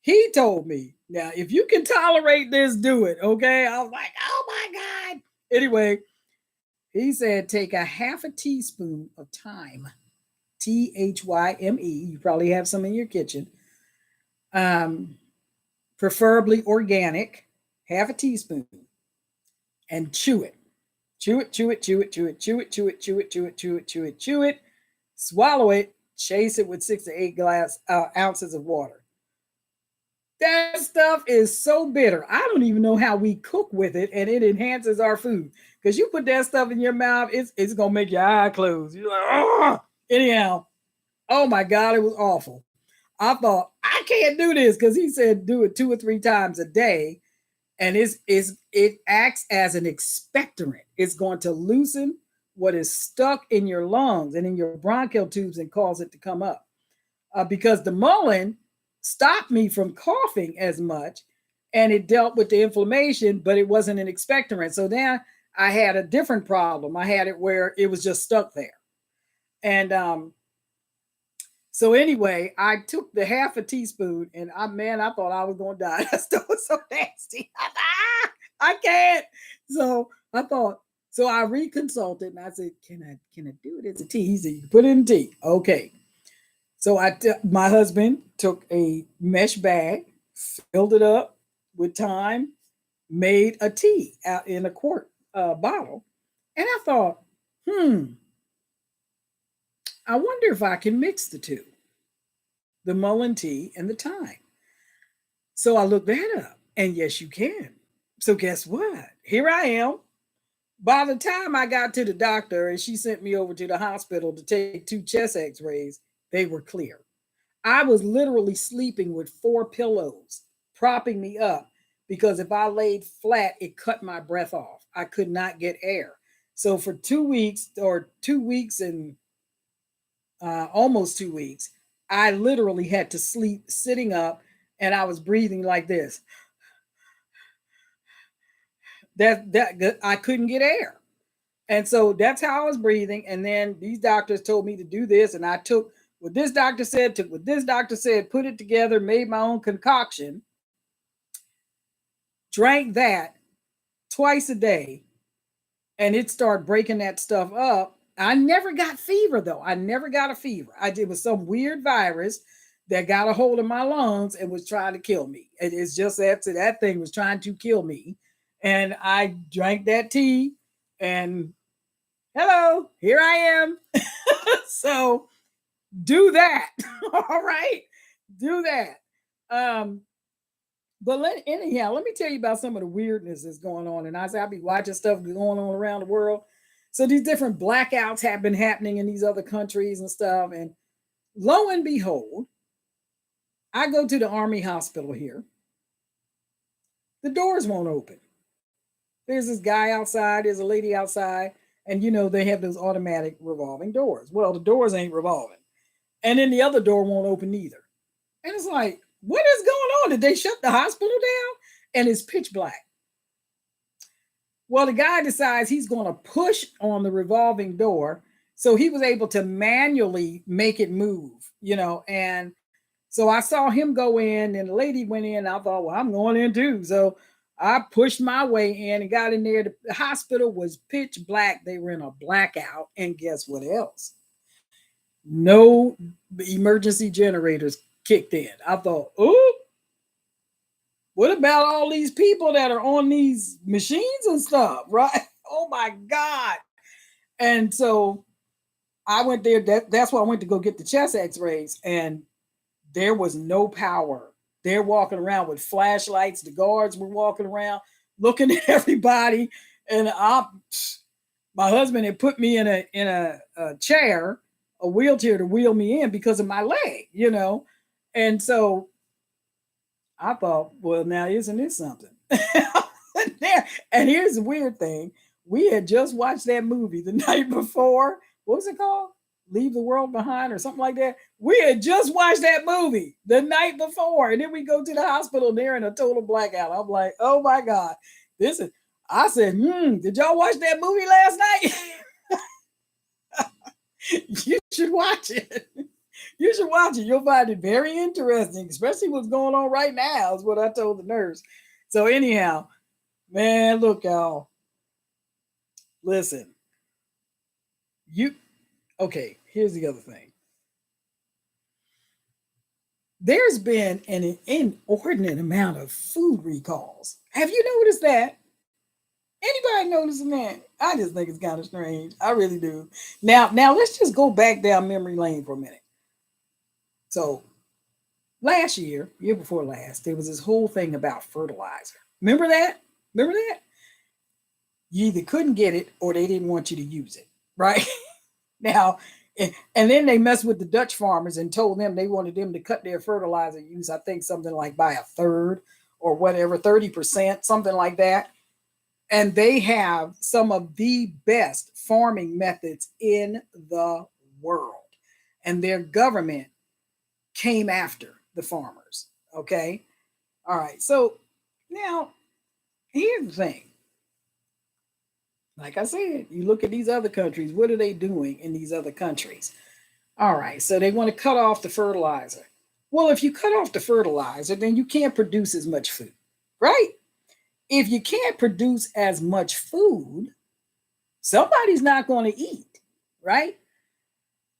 He told me, now, if you can tolerate this, do it. Okay. I was like, oh my God. Anyway, he said, take a half a teaspoon of thyme, Thyme. You probably have some in your kitchen. Um, Preferably organic, half a teaspoon, and chew it. Chew it, chew it, chew it, chew it, chew it, chew it, chew it, chew it, chew it, chew it, chew it, swallow it, chase it with 6 to 8 ounces of water. That stuff is so bitter. I don't even know how we cook with it, and it enhances our food. Because you put that stuff in your mouth, it's gonna make your eye close. You're like, oh. Anyhow, oh my God, it was awful. I thought I can't do this because he said do it 2 or 3 times a day, and it acts as an expectorant. It's going to loosen what is stuck in your lungs and in your bronchial tubes and cause it to come up. Because the mullein stopped me from coughing as much, and it dealt with the inflammation, but it wasn't an expectorant. So then I had a different problem. I had it where it was just stuck there, and so anyway, I took the half a teaspoon, and I thought I was gonna die. That stuff was so nasty. I can't. So I thought. So I reconsulted, and I said, "Can I do it as a tea?" He said, "You can put it in tea." Okay. So my husband took a mesh bag, filled it up with thyme, made a tea out in a quart bottle. And I thought, hmm, I wonder if I can mix the two, the mullein tea and the thyme. So I looked that up, and yes, you can. So guess what? Here I am. By the time I got to the doctor and she sent me over to the hospital to take two chest x rays, they were clear. I was literally sleeping with four pillows propping me up because if I laid flat, it cut my breath off. I could not get air. So for 2 weeks, or 2 weeks and almost 2 weeks, I literally had to sleep sitting up, and I was breathing like this. That I couldn't get air. And so that's how I was breathing. And then these doctors told me to do this, and I took what this doctor said, took what this doctor said, put it together, made my own concoction, drank that twice a day, and it started breaking that stuff up. I never got fever though. I never got a fever. It was some weird virus that got a hold of my lungs and was trying to kill me. It's just that thing was trying to kill me. And I drank that tea, and hello, here I am. So do that. All right. Do that. Um, but anyhow, let me tell you about some of the weirdness that's going on. And I'll be watching stuff going on around the world. So these different blackouts have been happening in these other countries and stuff. And lo and behold, I go to the Army hospital here. The doors won't open. There's this guy outside, there's a lady outside, and they have those automatic revolving doors. Well, the doors ain't revolving. And then the other door won't open either. And it's like, what is going on? Did they shut the hospital down? And it's pitch black. Well, the guy decides he's going to push on the revolving door. So he was able to manually make it move. And so I saw him go in, and the lady went in. I thought, well, I'm going in too. So I pushed my way in and got in there. The hospital was pitch black. They were in a blackout. And guess what else? No emergency generators kicked in. I thought, oh, what about all these people that are on these machines and stuff, right? Oh my God. And so I went there. That's why I went to go get the chest x-rays, and there was no power. They're walking around with flashlights. The guards were walking around looking at everybody. And my husband had put me in a chair, a wheelchair to wheel me in because of my leg. And so I thought, well, now isn't this something? And here's the weird thing. We had just watched that movie the night before. What was it called? Leave the World Behind or something like that. We had just watched that movie the night before. And then we go to the hospital, they're in a total blackout. I'm like, oh my God. I said, did y'all watch that movie last night? You should watch it. You should watch it. You'll find it very interesting, especially what's going on right now, is what I told the nurse. So anyhow, man, look, y'all. Listen. Okay, here's the other thing. There's been an inordinate amount of food recalls. Have you noticed that? Anybody noticing that? I just think it's kind of strange. I really do. Now let's just go back down memory lane for a minute. So year before last, there was this whole thing about fertilizer. Remember that? You either couldn't get it or they didn't want you to use it, right? Now, and then they messed with the Dutch farmers and told them they wanted them to cut their fertilizer use, I think something like by a third or whatever, 30%, something like that. And they have some of the best farming methods in the world. And their government came after the farmers. Okay. All right. So now here's the thing. Like I said, you look at these other countries, what are they doing in these other countries? All right. So they want to cut off the fertilizer. Well, if you cut off the fertilizer, then you can't produce as much food, right? If you can't produce as much food, somebody's not going to eat, right?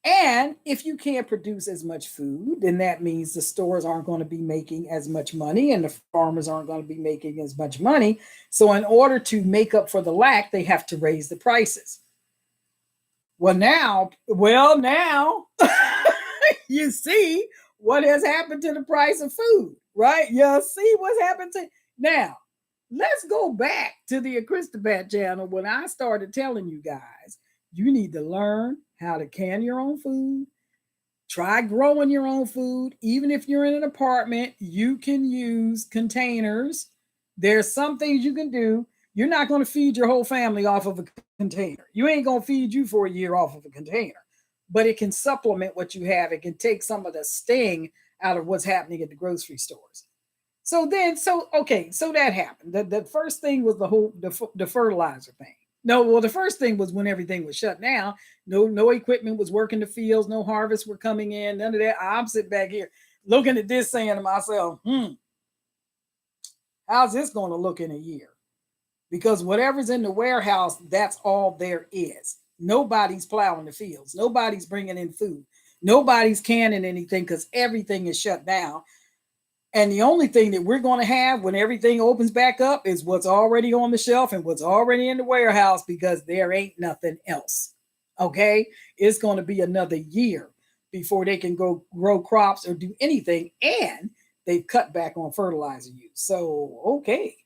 And if you can't produce as much food, then that means the stores aren't going to be making as much money and the farmers aren't going to be making as much money. So, in order to make up for the lack, they have to raise the prices. Now, you see what has happened to the price of food, right? You see what's happened to now. Let's go back to the Christobat channel when I started telling you guys you need to learn how to can your own food. Try growing your own food. Even if you're in an apartment, you can use containers. There's some things you can do. You're not going to feed your whole family off of a container. You ain't going to feed you for a year off of a container, but it can supplement what you have. It can take some of the sting out of what's happening at the grocery stores. So that happened. The first thing was the fertilizer thing. No, well, the first thing was when everything was shut down. No equipment was working the fields. No harvests were coming in. None of that. I'm sitting back here looking at this, saying to myself, how's this going to look in a year? Because whatever's in the warehouse, that's all there is. Nobody's plowing the fields. Nobody's bringing in food. Nobody's canning anything because everything is shut down. And the only thing that we're going to have when everything opens back up is what's already on the shelf and what's already in the warehouse because there ain't nothing else. Okay? It's going to be another year before they can go grow crops or do anything. And they've cut back on fertilizer use. So, okay.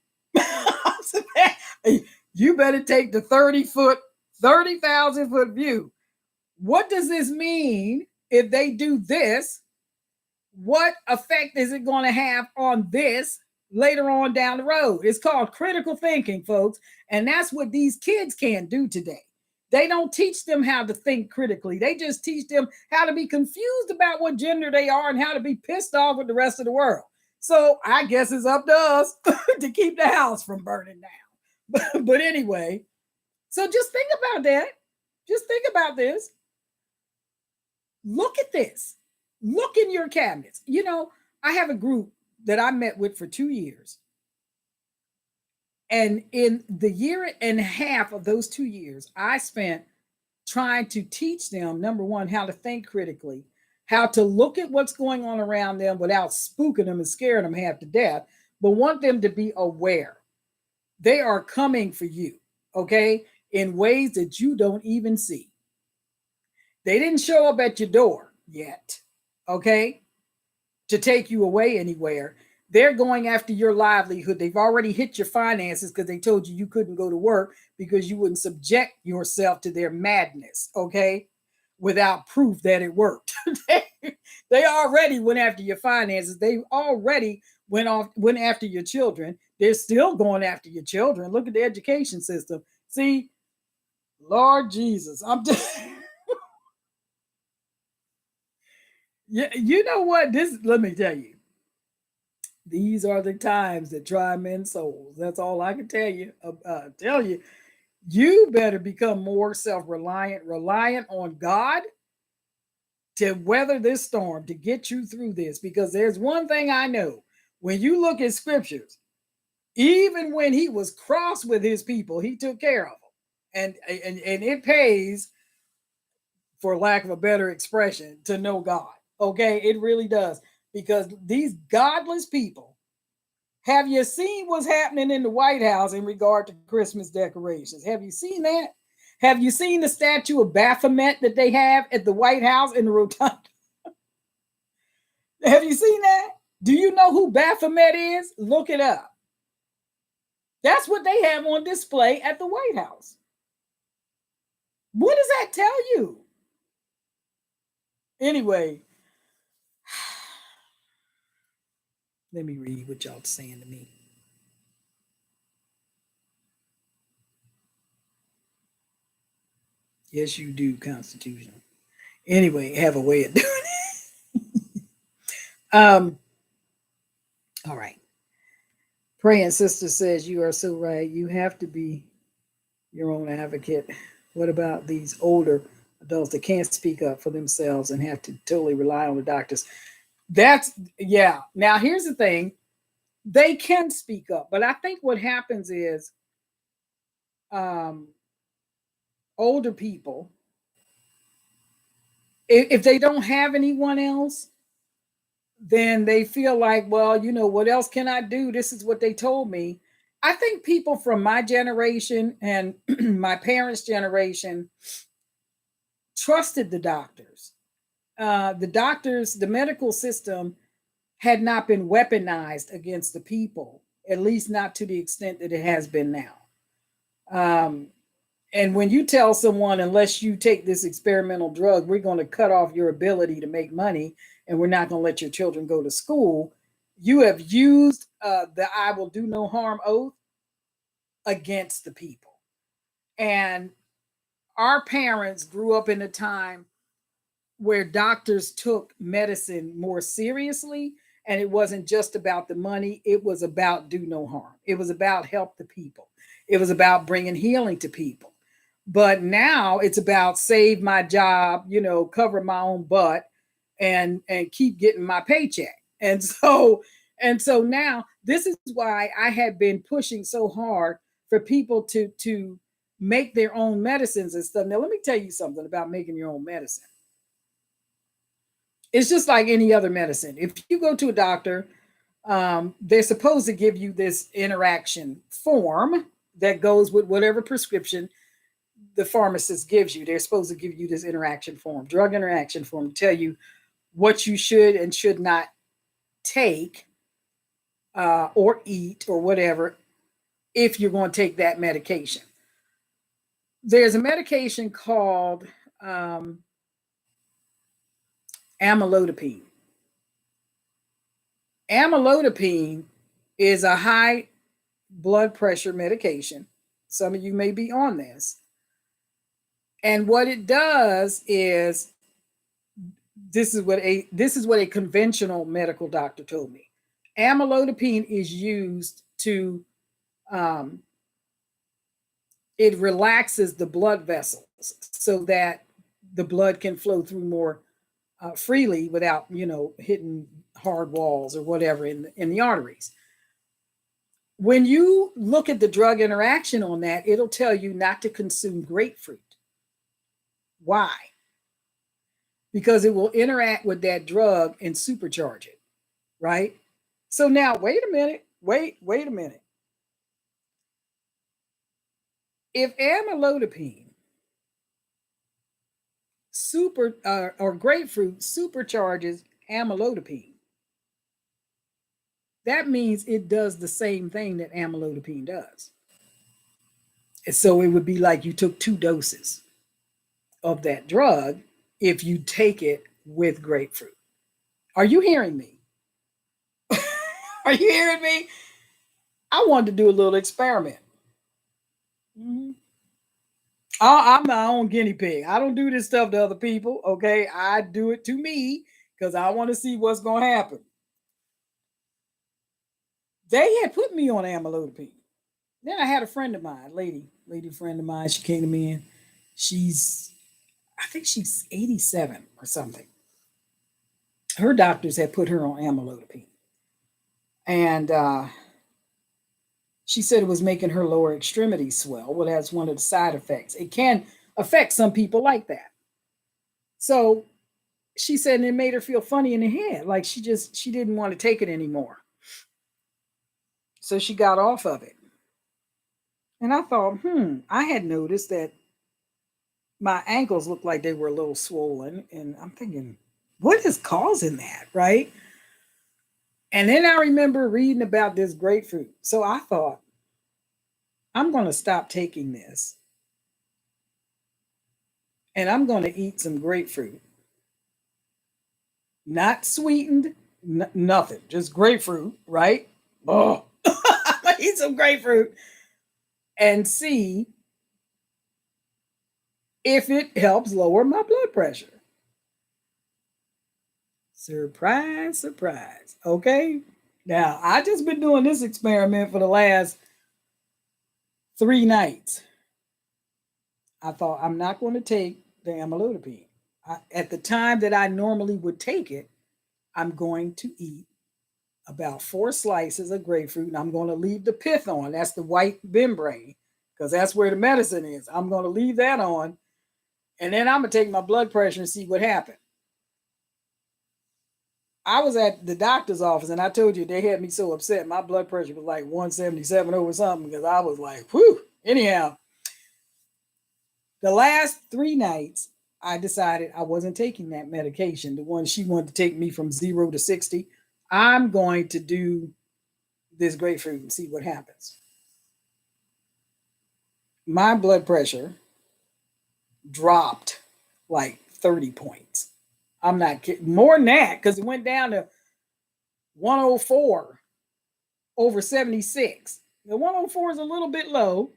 You better take the 30,000 foot view. What does this mean if they do this? What effect is it going to have on this later on down the road? It's called critical thinking, folks. And that's what these kids can't do today. They don't teach them how to think critically. They just teach them how to be confused about what gender they are and how to be pissed off with the rest of the world. So I guess it's up to us to keep the house from burning down. But anyway, so just think about that. Just think about this. Look at this. Look in your cabinets. I have a group that I met with for 2 years. And in the year and a half of those 2 years, I spent trying to teach them, number one, how to think critically, how to look at what's going on around them without spooking them and scaring them half to death, but want them to be aware. They are coming for you, okay, in ways that you don't even see. They didn't show up at your door yet, okay, to take you away anywhere. They're going after your livelihood. They've already hit your finances because they told you couldn't go to work because you wouldn't subject yourself to their madness, okay, without proof that it worked. They already went after your finances. They already went after your children. They're still going after your children. Look at the education system. See, Lord Jesus, I'm just yeah, you know what? Let me tell you. These are the times that try men's souls. That's all I can tell you. Tell you, you better become more self-reliant, reliant on God to weather this storm, to get you through this. Because there's one thing I know: when you look at scriptures, even when He was cross with His people, He took care of them, and it pays, for lack of a better expression, to know God. Okay, it really does, because these godless people. Have you seen what's happening in the White House in regard to Christmas decorations? Have you seen that? Have you seen the statue of Baphomet that they have at the White House in the rotunda? Have you seen that? Do you know who Baphomet is? Look it up. That's what they have on display at the White House. What does that tell you? Anyway, let me read what y'all saying to me. Yes, you do, Constitution. Anyway, have a way of doing it. All right. Praying sister says you are so right. You have to be your own advocate. What about these older adults that can't speak up for themselves and have to totally rely on the doctors? Yeah. Now, here's the thing. They can speak up, but I think what happens is older people, if they don't have anyone else, then they feel like, well, what else can I do? This is what they told me. I think people from my generation and my parents' generation trusted the doctors. The doctors, the medical system had not been weaponized against the people, at least not to the extent that it has been now. Um, and when you tell someone, unless you take this experimental drug, we're going to cut off your ability to make money and we're not going to let your children go to school, you have used the I will do no harm oath against the people. And our parents grew up in a time where doctors took medicine more seriously, and it wasn't just about the money, it was about do no harm, it was about help the people, it was about bringing healing to people. But now it's about save my job, cover my own butt, and keep getting my paycheck. And so now this is why I have been pushing so hard for people to make their own medicines and stuff. Now let me tell you something about making your own medicine. It's just like any other medicine. If you go to a doctor, they're supposed to give you this interaction form that goes with whatever prescription the pharmacist gives you. They're supposed to give you this interaction form, drug interaction form, to tell you what you should and should not take or eat or whatever if you're going to take that medication. There's a medication called amlodipine. Amlodipine is a high blood pressure medication. Some of you may be on this. And what it does is this is what a conventional medical doctor told me. Amlodipine is used to it relaxes the blood vessels so that the blood can flow through more freely without hitting hard walls or whatever in the arteries. When you look at the drug interaction on that, it'll tell you not to consume grapefruit. Why? Because it will interact with that drug and supercharge it, right? So now, wait a minute. If amlodipine or grapefruit supercharges amlodipine, that means it does the same thing that amlodipine does. And so it would be like you took 2 doses of that drug if you take it with grapefruit. Are you hearing me? Are you hearing me? I wanted to do a little experiment. Mm-hmm. I'm my own guinea pig. I don't do this stuff to other people, okay? I do it to me because I want to see what's going to happen. They had put me on amlodipine. Then I had a friend of mine, lady friend of mine. She came to me and I think she's 87 or something. Her doctors had put her on amlodipine. And she said it was making her lower extremities swell. Well, that's one of the side effects. It can affect some people like that. So she said it made her feel funny in the head, like she didn't want to take it anymore. So she got off of it. And I thought, I had noticed that my ankles looked like they were a little swollen. And I'm thinking, what is causing that, right? And then I remember reading about this grapefruit. So I thought, I'm going to stop taking this. And I'm going to eat some grapefruit. Not sweetened, nothing, just grapefruit, right? Oh, I'm going to eat some grapefruit and see if it helps lower my blood pressure. Surprise, surprise. Okay. Now, I just been doing this experiment for the last 3 nights. I thought I'm not going to take the amlodipine. At the time that I normally would take it, I'm going to eat about 4 slices of grapefruit and I'm going to leave the pith on. That's the white membrane because that's where the medicine is. I'm going to leave that on and then I'm going to take my blood pressure and see what happened. I was at the doctor's office and I told you they had me so upset. My blood pressure was like 177 over something because I was like, whew. Anyhow, the last 3 nights, I decided I wasn't taking that medication, the one she wanted to take me from 0 to 60. I'm going to do this grapefruit and see what happens. My blood pressure dropped like 30 points. I'm not kidding. More than that, because it went down to 104 over 76. The 104 is a little bit low,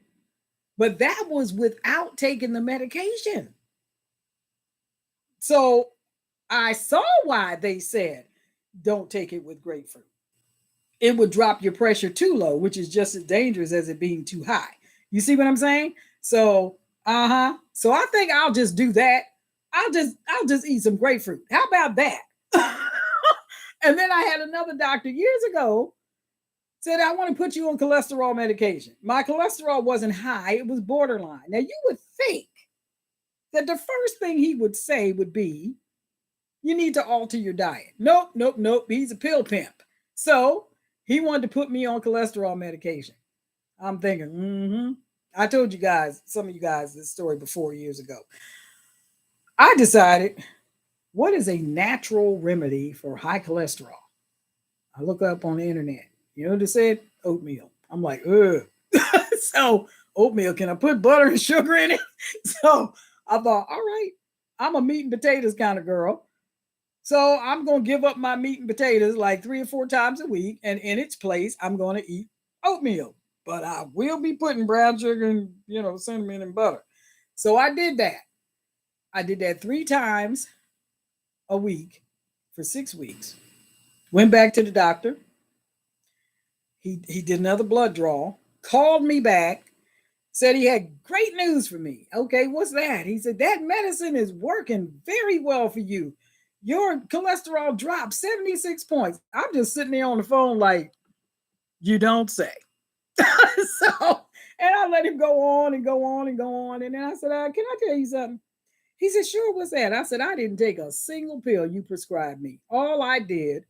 but that was without taking the medication. So I saw why they said don't take it with grapefruit. It would drop your pressure too low, which is just as dangerous as it being too high. You see what I'm saying? So, So I think I'll just do that. I'll just eat some grapefruit. How about that? And then I had another doctor years ago said, I want to put you on cholesterol medication. My cholesterol wasn't high, it was borderline. Now you would think that the first thing he would say would be, you need to alter your diet. Nope, nope, nope. He's a pill pimp. So he wanted to put me on cholesterol medication. I'm thinking, I told you guys, some of you guys, this story before years ago. I decided, what is a natural remedy for high cholesterol? I look up on the internet. You know what it said? Oatmeal. I'm like, ugh. So oatmeal, can I put butter and sugar in it? So I thought, all right, I'm a meat and potatoes kind of girl. So I'm going to give up my meat and potatoes like 3 or 4 times a week. And in its place, I'm going to eat oatmeal. But I will be putting brown sugar and, cinnamon and butter. So I did that. I did that 3 times a week for 6 weeks. Went back to the doctor. He did another blood draw, called me back, said he had great news for me. Okay, what's that? He said, that medicine is working very well for you. Your cholesterol dropped 76 points. I'm just sitting there on the phone like, you don't say. So, and I let him go on and go on and go on. And then I said, can I tell you something? He said, sure, what's that? I said, I didn't take a single pill you prescribed me. All I did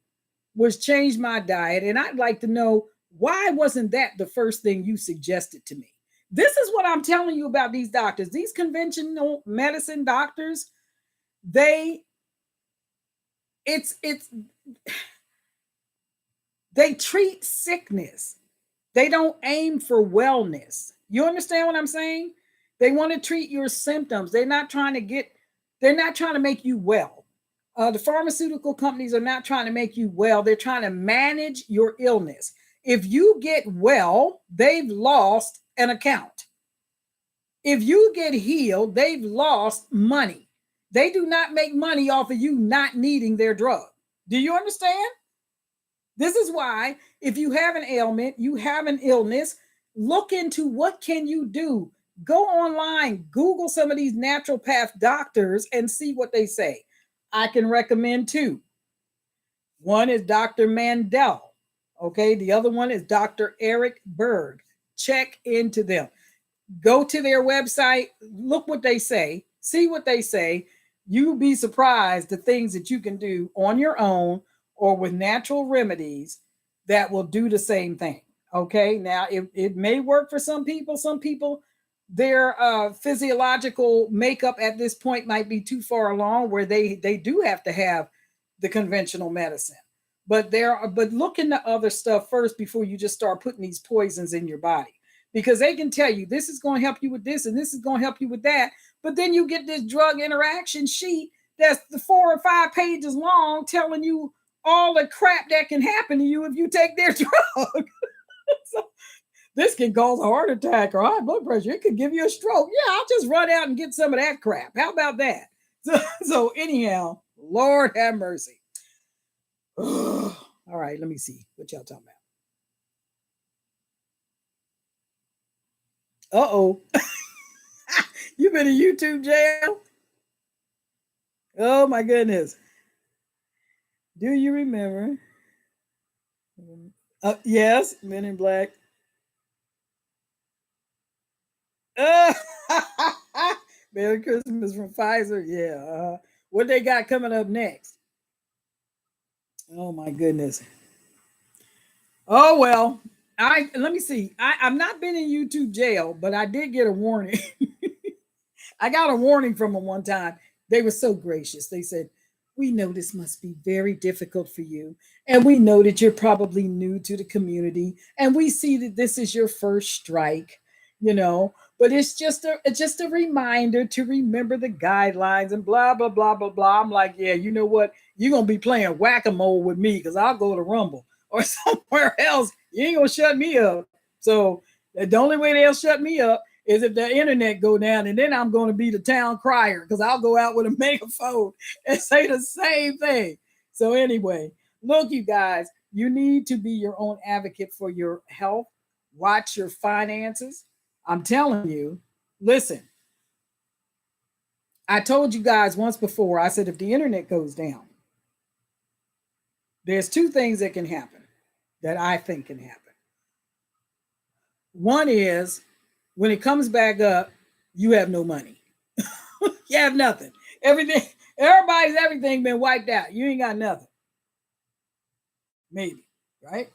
was change my diet. And I'd like to know, why wasn't that the first thing you suggested to me? This is what I'm telling you about these doctors. These conventional medicine doctors, they treat sickness. They don't aim for wellness. You understand what I'm saying? They want to treat your symptoms. They're not trying to make you well. The pharmaceutical companies are not trying to make you well. They're trying to manage your illness. If you get well, they've lost an account. If you get healed, they've lost money. They do not make money off of you not needing their drug. Do you understand? This is why if you have an ailment, you have an illness, look into what can you do. Go online, Google some of these naturopath doctors and see what they say. I can recommend 2. One is Dr. Mandel. Okay. The other one is Dr. Eric Berg. Check into them. Go to their website, look what they say, see what they say. You'll be surprised the things that you can do on your own or with natural remedies that will do the same thing. Okay. Now, it may work for some people. Some people, their physiological makeup at this point might be too far along where they do have to have the conventional medicine. But look into other stuff first before you just start putting these poisons in your body. Because they can tell you this is going to help you with this and this is going to help you with that. But then you get this drug interaction sheet that's 4 or 5 pages long telling you all the crap that can happen to you if you take their drug. So, this can cause a heart attack or high blood pressure. It could give you a stroke. Yeah, I'll just run out and get some of that crap. How about that? So anyhow, Lord have mercy. All right, let me see what y'all talking about. Uh-oh. You been in YouTube jail? Oh my goodness. Do you remember? Yes, Men in Black. Uh, Merry Christmas from Pfizer. Yeah. What they got coming up next? Oh my goodness. Oh well. I let me see. I've not been in YouTube jail, but I did get a warning. I got a warning from them one time. They were so gracious. They said, "We know this must be very difficult for you, and we know that you're probably new to the community, and we see that this is your first strike, you know, but it's just a reminder to remember the guidelines and blah blah blah blah blah." I'm like, "Yeah, you know what? You're gonna be playing whack-a-mole with me because I'll go to Rumble or somewhere else. You ain't gonna shut me up." So the only way they'll shut me up is if the internet go down, and then I'm going to be the town crier because I'll go out with a megaphone and say the same thing. So anyway, look, you guys, you need to be your own advocate for your health. Watch your finances. I'm telling you, listen, I told you guys once before, I said if the internet goes down, there's two things that can happen that I think can happen. One is when it comes back up, you have no money. You have nothing. Everything, everybody's everything been wiped out. You ain't got nothing. Maybe, right?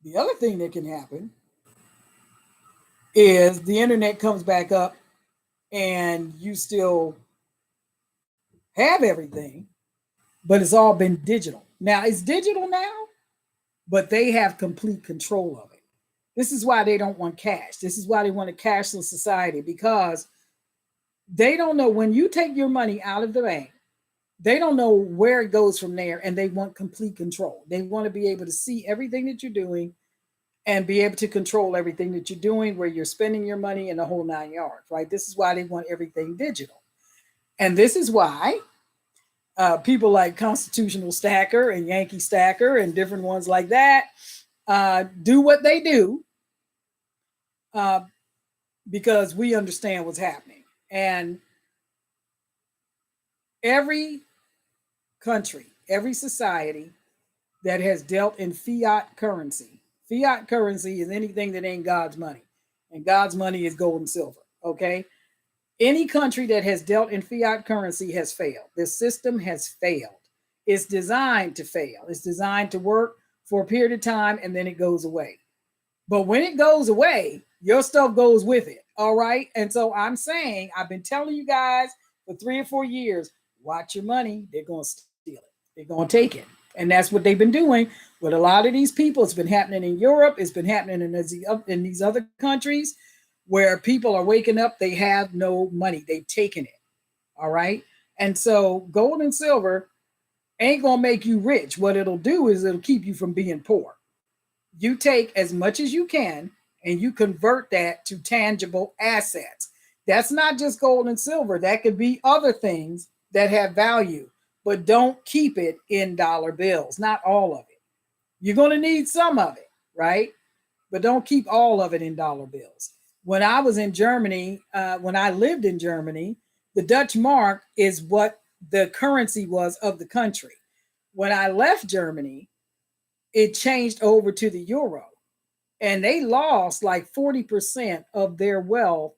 The other thing that can happen is the internet comes back up and you still have everything, but it's all been digital. Now it's digital now, but they have complete control of it. This is why they don't want cash. This is why they want a cashless society because they don't know when you take your money out of the bank, they don't know where it goes from there and they want complete control. They want to be able to see everything that you're doing and be able to control everything that you're doing, where you're spending your money in the whole 9 yards, right? This is why they want everything digital. And this is why people like Constitutional Stacker and Yankee Stacker and different ones like that do what they do uh, because we understand what's happening. And every country, every society that has dealt in fiat currency. Fiat currency is anything that ain't God's money, and God's money is gold and silver. Okay, any country that has dealt in fiat currency has failed. This system has failed. It's designed to fail. It's designed to work for a period of time and then it goes away. But when it goes away, your stuff goes with it. All right. And so I'm saying, I've been telling you guys for 3 or 4 years, watch your money. They're going to steal it. They're going to take it. And that's what they've been doing with a lot of these people. It's been happening in Europe. It's been happening in these other countries where people are waking up. They have no money. They've taken it. All right. And so gold and silver ain't going to make you rich. What it'll do is it'll keep you from being poor. You take as much as you can and you convert that to tangible assets. That's not just gold and silver. That could be other things that have value, but don't keep it in dollar bills, not all of it. You're going to need some of it, right? But don't keep all of it in dollar bills. When I was in Germany, when I lived in Germany, the Dutch mark is what the currency was of the country. When I left Germany, it changed over to the euro and they lost like 40% of their wealth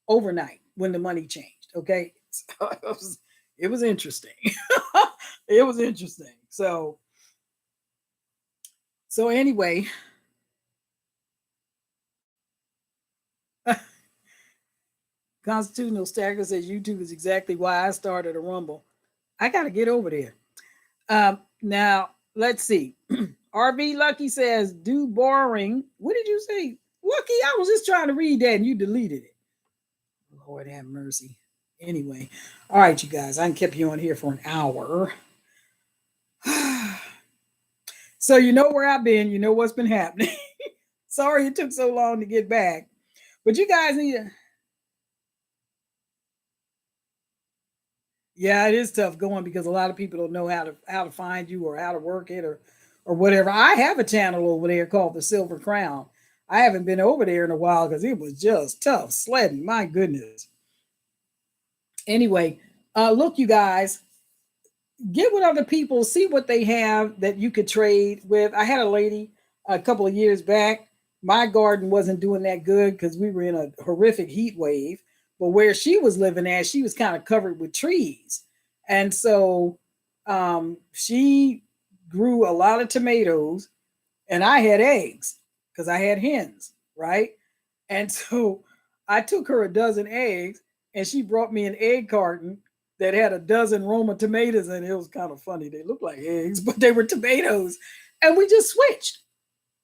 overnight when the money changed. Okay. So it was interesting. It was interesting. So anyway, Constitutional Stacker says YouTube is exactly why I started a Rumble. I got to get over there. Now, let's see. RV Lucky says, do boring. What did you say? Lucky, I was just trying to read that and you deleted it. Lord have mercy. Anyway, all right, you guys, I can keep you on here for an hour. So you know where I've been. You know what's been happening. Sorry it took so long to get back. But you guys need to. Yeah, it is tough going because a lot of people don't know how to find you or how to work it or whatever. I have a channel over there called the Silver Crown. I haven't been over there in a while because it was just tough sledding. My goodness. Anyway, look, you guys, get with other people, see what they have that you could trade with. I had a lady a couple of years back. My garden wasn't doing that good because we were in a horrific heat wave. But where she was living at, she was kind of covered with trees. And so She grew a lot of tomatoes, and I had eggs because I had hens, right? And so I took her a dozen eggs, and she brought me an egg carton that had a dozen Roma tomatoes in it. It was kind of funny. They looked like eggs, but they were tomatoes. And we just switched.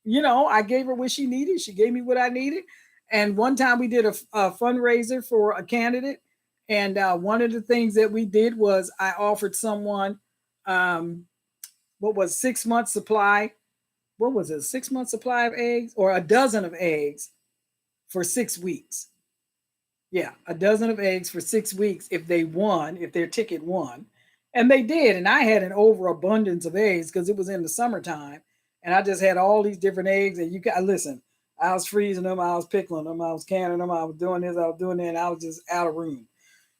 I gave her what she needed. She gave me what I needed. And one time we did a fundraiser for a candidate. And one of the things that we did was I offered someone, um, what was 6 months supply? What was it? 6 months supply of eggs or a dozen of eggs for 6 weeks. Yeah, a dozen of eggs for 6 weeks if they won, if their ticket won. And they did. And I had an overabundance of eggs because it was in the summertime. And I just had all these different eggs. And you got listen, I was freezing them, I was pickling them, I was canning them, I was doing this, I was doing that, and I was just out of room.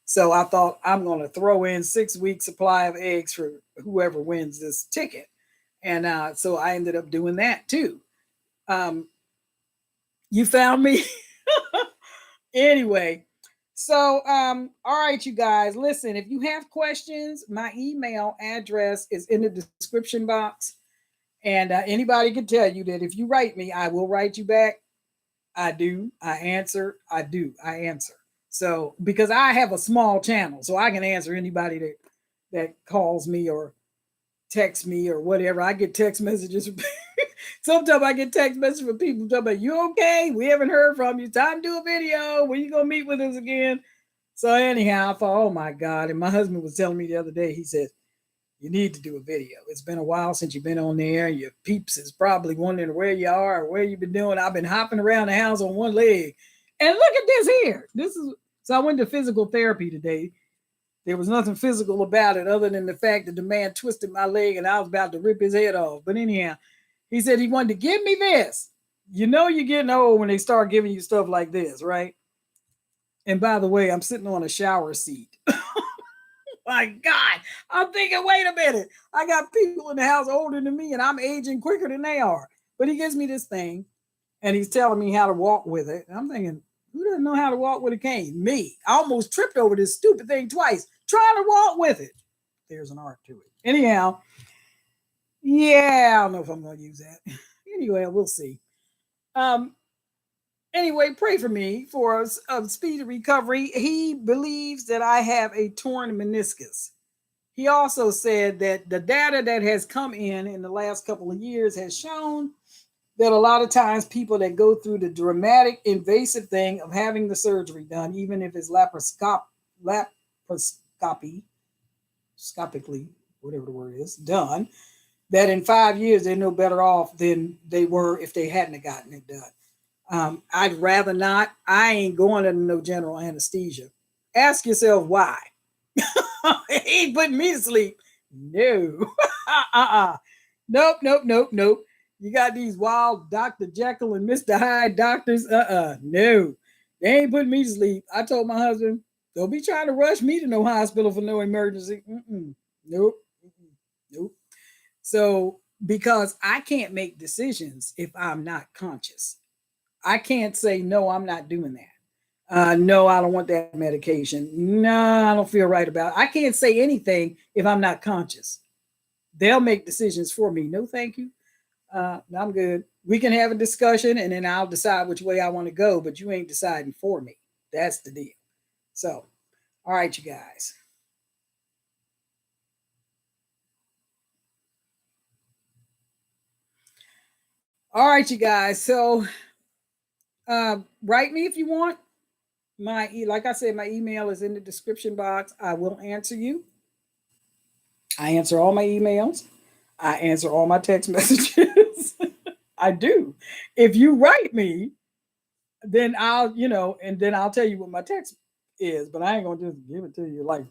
So I thought I'm going to throw in 6 weeks supply of eggs for whoever wins this ticket. And so I ended up doing that too. Um, you found me. Anyway, so all right, you guys, listen, if you have questions, my email address is in the description box. And anybody can tell you that if you write me, I will write you back. I do. I answer. I do. I answer. So because I have a small channel, so I can answer anybody that calls me or texts me or whatever. I get text messages. Sometimes I get text messages from people talking about, you okay? We haven't heard from you. Time to do a video. When you gonna meet with us again? So anyhow, I thought, oh my God. And my husband was telling me the other day, he said, you need to do a video. It's been a while since you've been on there. Your peeps is probably wondering where you are or where you've been doing. I've been hopping around the house on one leg. And look at this here. This is so I went to physical therapy today. There was nothing physical about it other than the fact that the man twisted my leg and I was about to rip his head off. But anyhow, he said he wanted to give me this. You're getting old when they start giving you stuff like this, right? And by the way, I'm sitting on a shower seat. My God, I'm thinking, wait a minute. I got people in the house older than me and I'm aging quicker than they are. But he gives me this thing and he's telling me how to walk with it. And I'm thinking, who doesn't know how to walk with a cane? Me. I almost tripped over this stupid thing twice trying to walk with it. There's an art to it. Anyhow, yeah, I don't know if I'm going to use that. Anyway, we'll see. Um, anyway, pray for me for a speedy recovery. He believes that I have a torn meniscus. He also said that the data that has come in the last couple of years has shown that a lot of times people that go through the dramatic invasive thing of having the surgery done, even if it's laparoscopy, scopically, whatever the word is, done, that in 5 years they're no better off than they were if they hadn't gotten it done. I'd rather not. I ain't going under no general anesthesia. Ask yourself why. He ain't putting me to sleep. No. Nope, nope, nope, nope. You got these wild Dr. Jekyll and Mr. Hyde doctors. No. They ain't putting me to sleep. I told my husband, don't be trying to rush me to no hospital for no emergency. Nope. Nope. So, because I can't make decisions if I'm not conscious. I can't say, no, I'm not doing that. No, I don't want that medication. No, I don't feel right about it. I can't say anything if I'm not conscious. They'll make decisions for me. No, thank you. I'm good. We can have a discussion and then I'll decide which way I want to go, but you ain't deciding for me. That's the deal. So, all right, you guys. All right, you guys. So, write me if you want. Like I said, my email is in the description box. I will answer you. I answer all my emails. I answer all my text messages. I do. If you write me, then and then I'll tell you what my text is. But I ain't gonna just give it to you like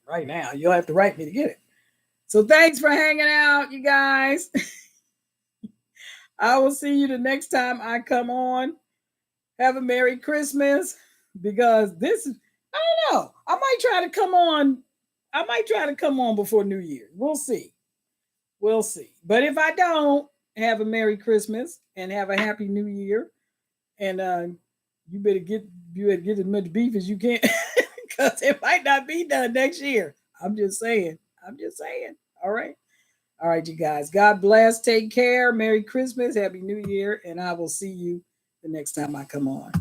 right now. You'll have to write me to get it. So thanks for hanging out, you guys. I will see you the next time I come on. Have a Merry Christmas because this is, I don't know. I might try to come on. I might try to come on before New Year. We'll see. We'll see. But if I don't, have a Merry Christmas and have a Happy New Year. And you better get as much beef as you can because it might not be done next year. I'm just saying. I'm just saying. All right. All right, you guys. God bless. Take care. Merry Christmas. Happy New Year. And I will see you the next time I come on.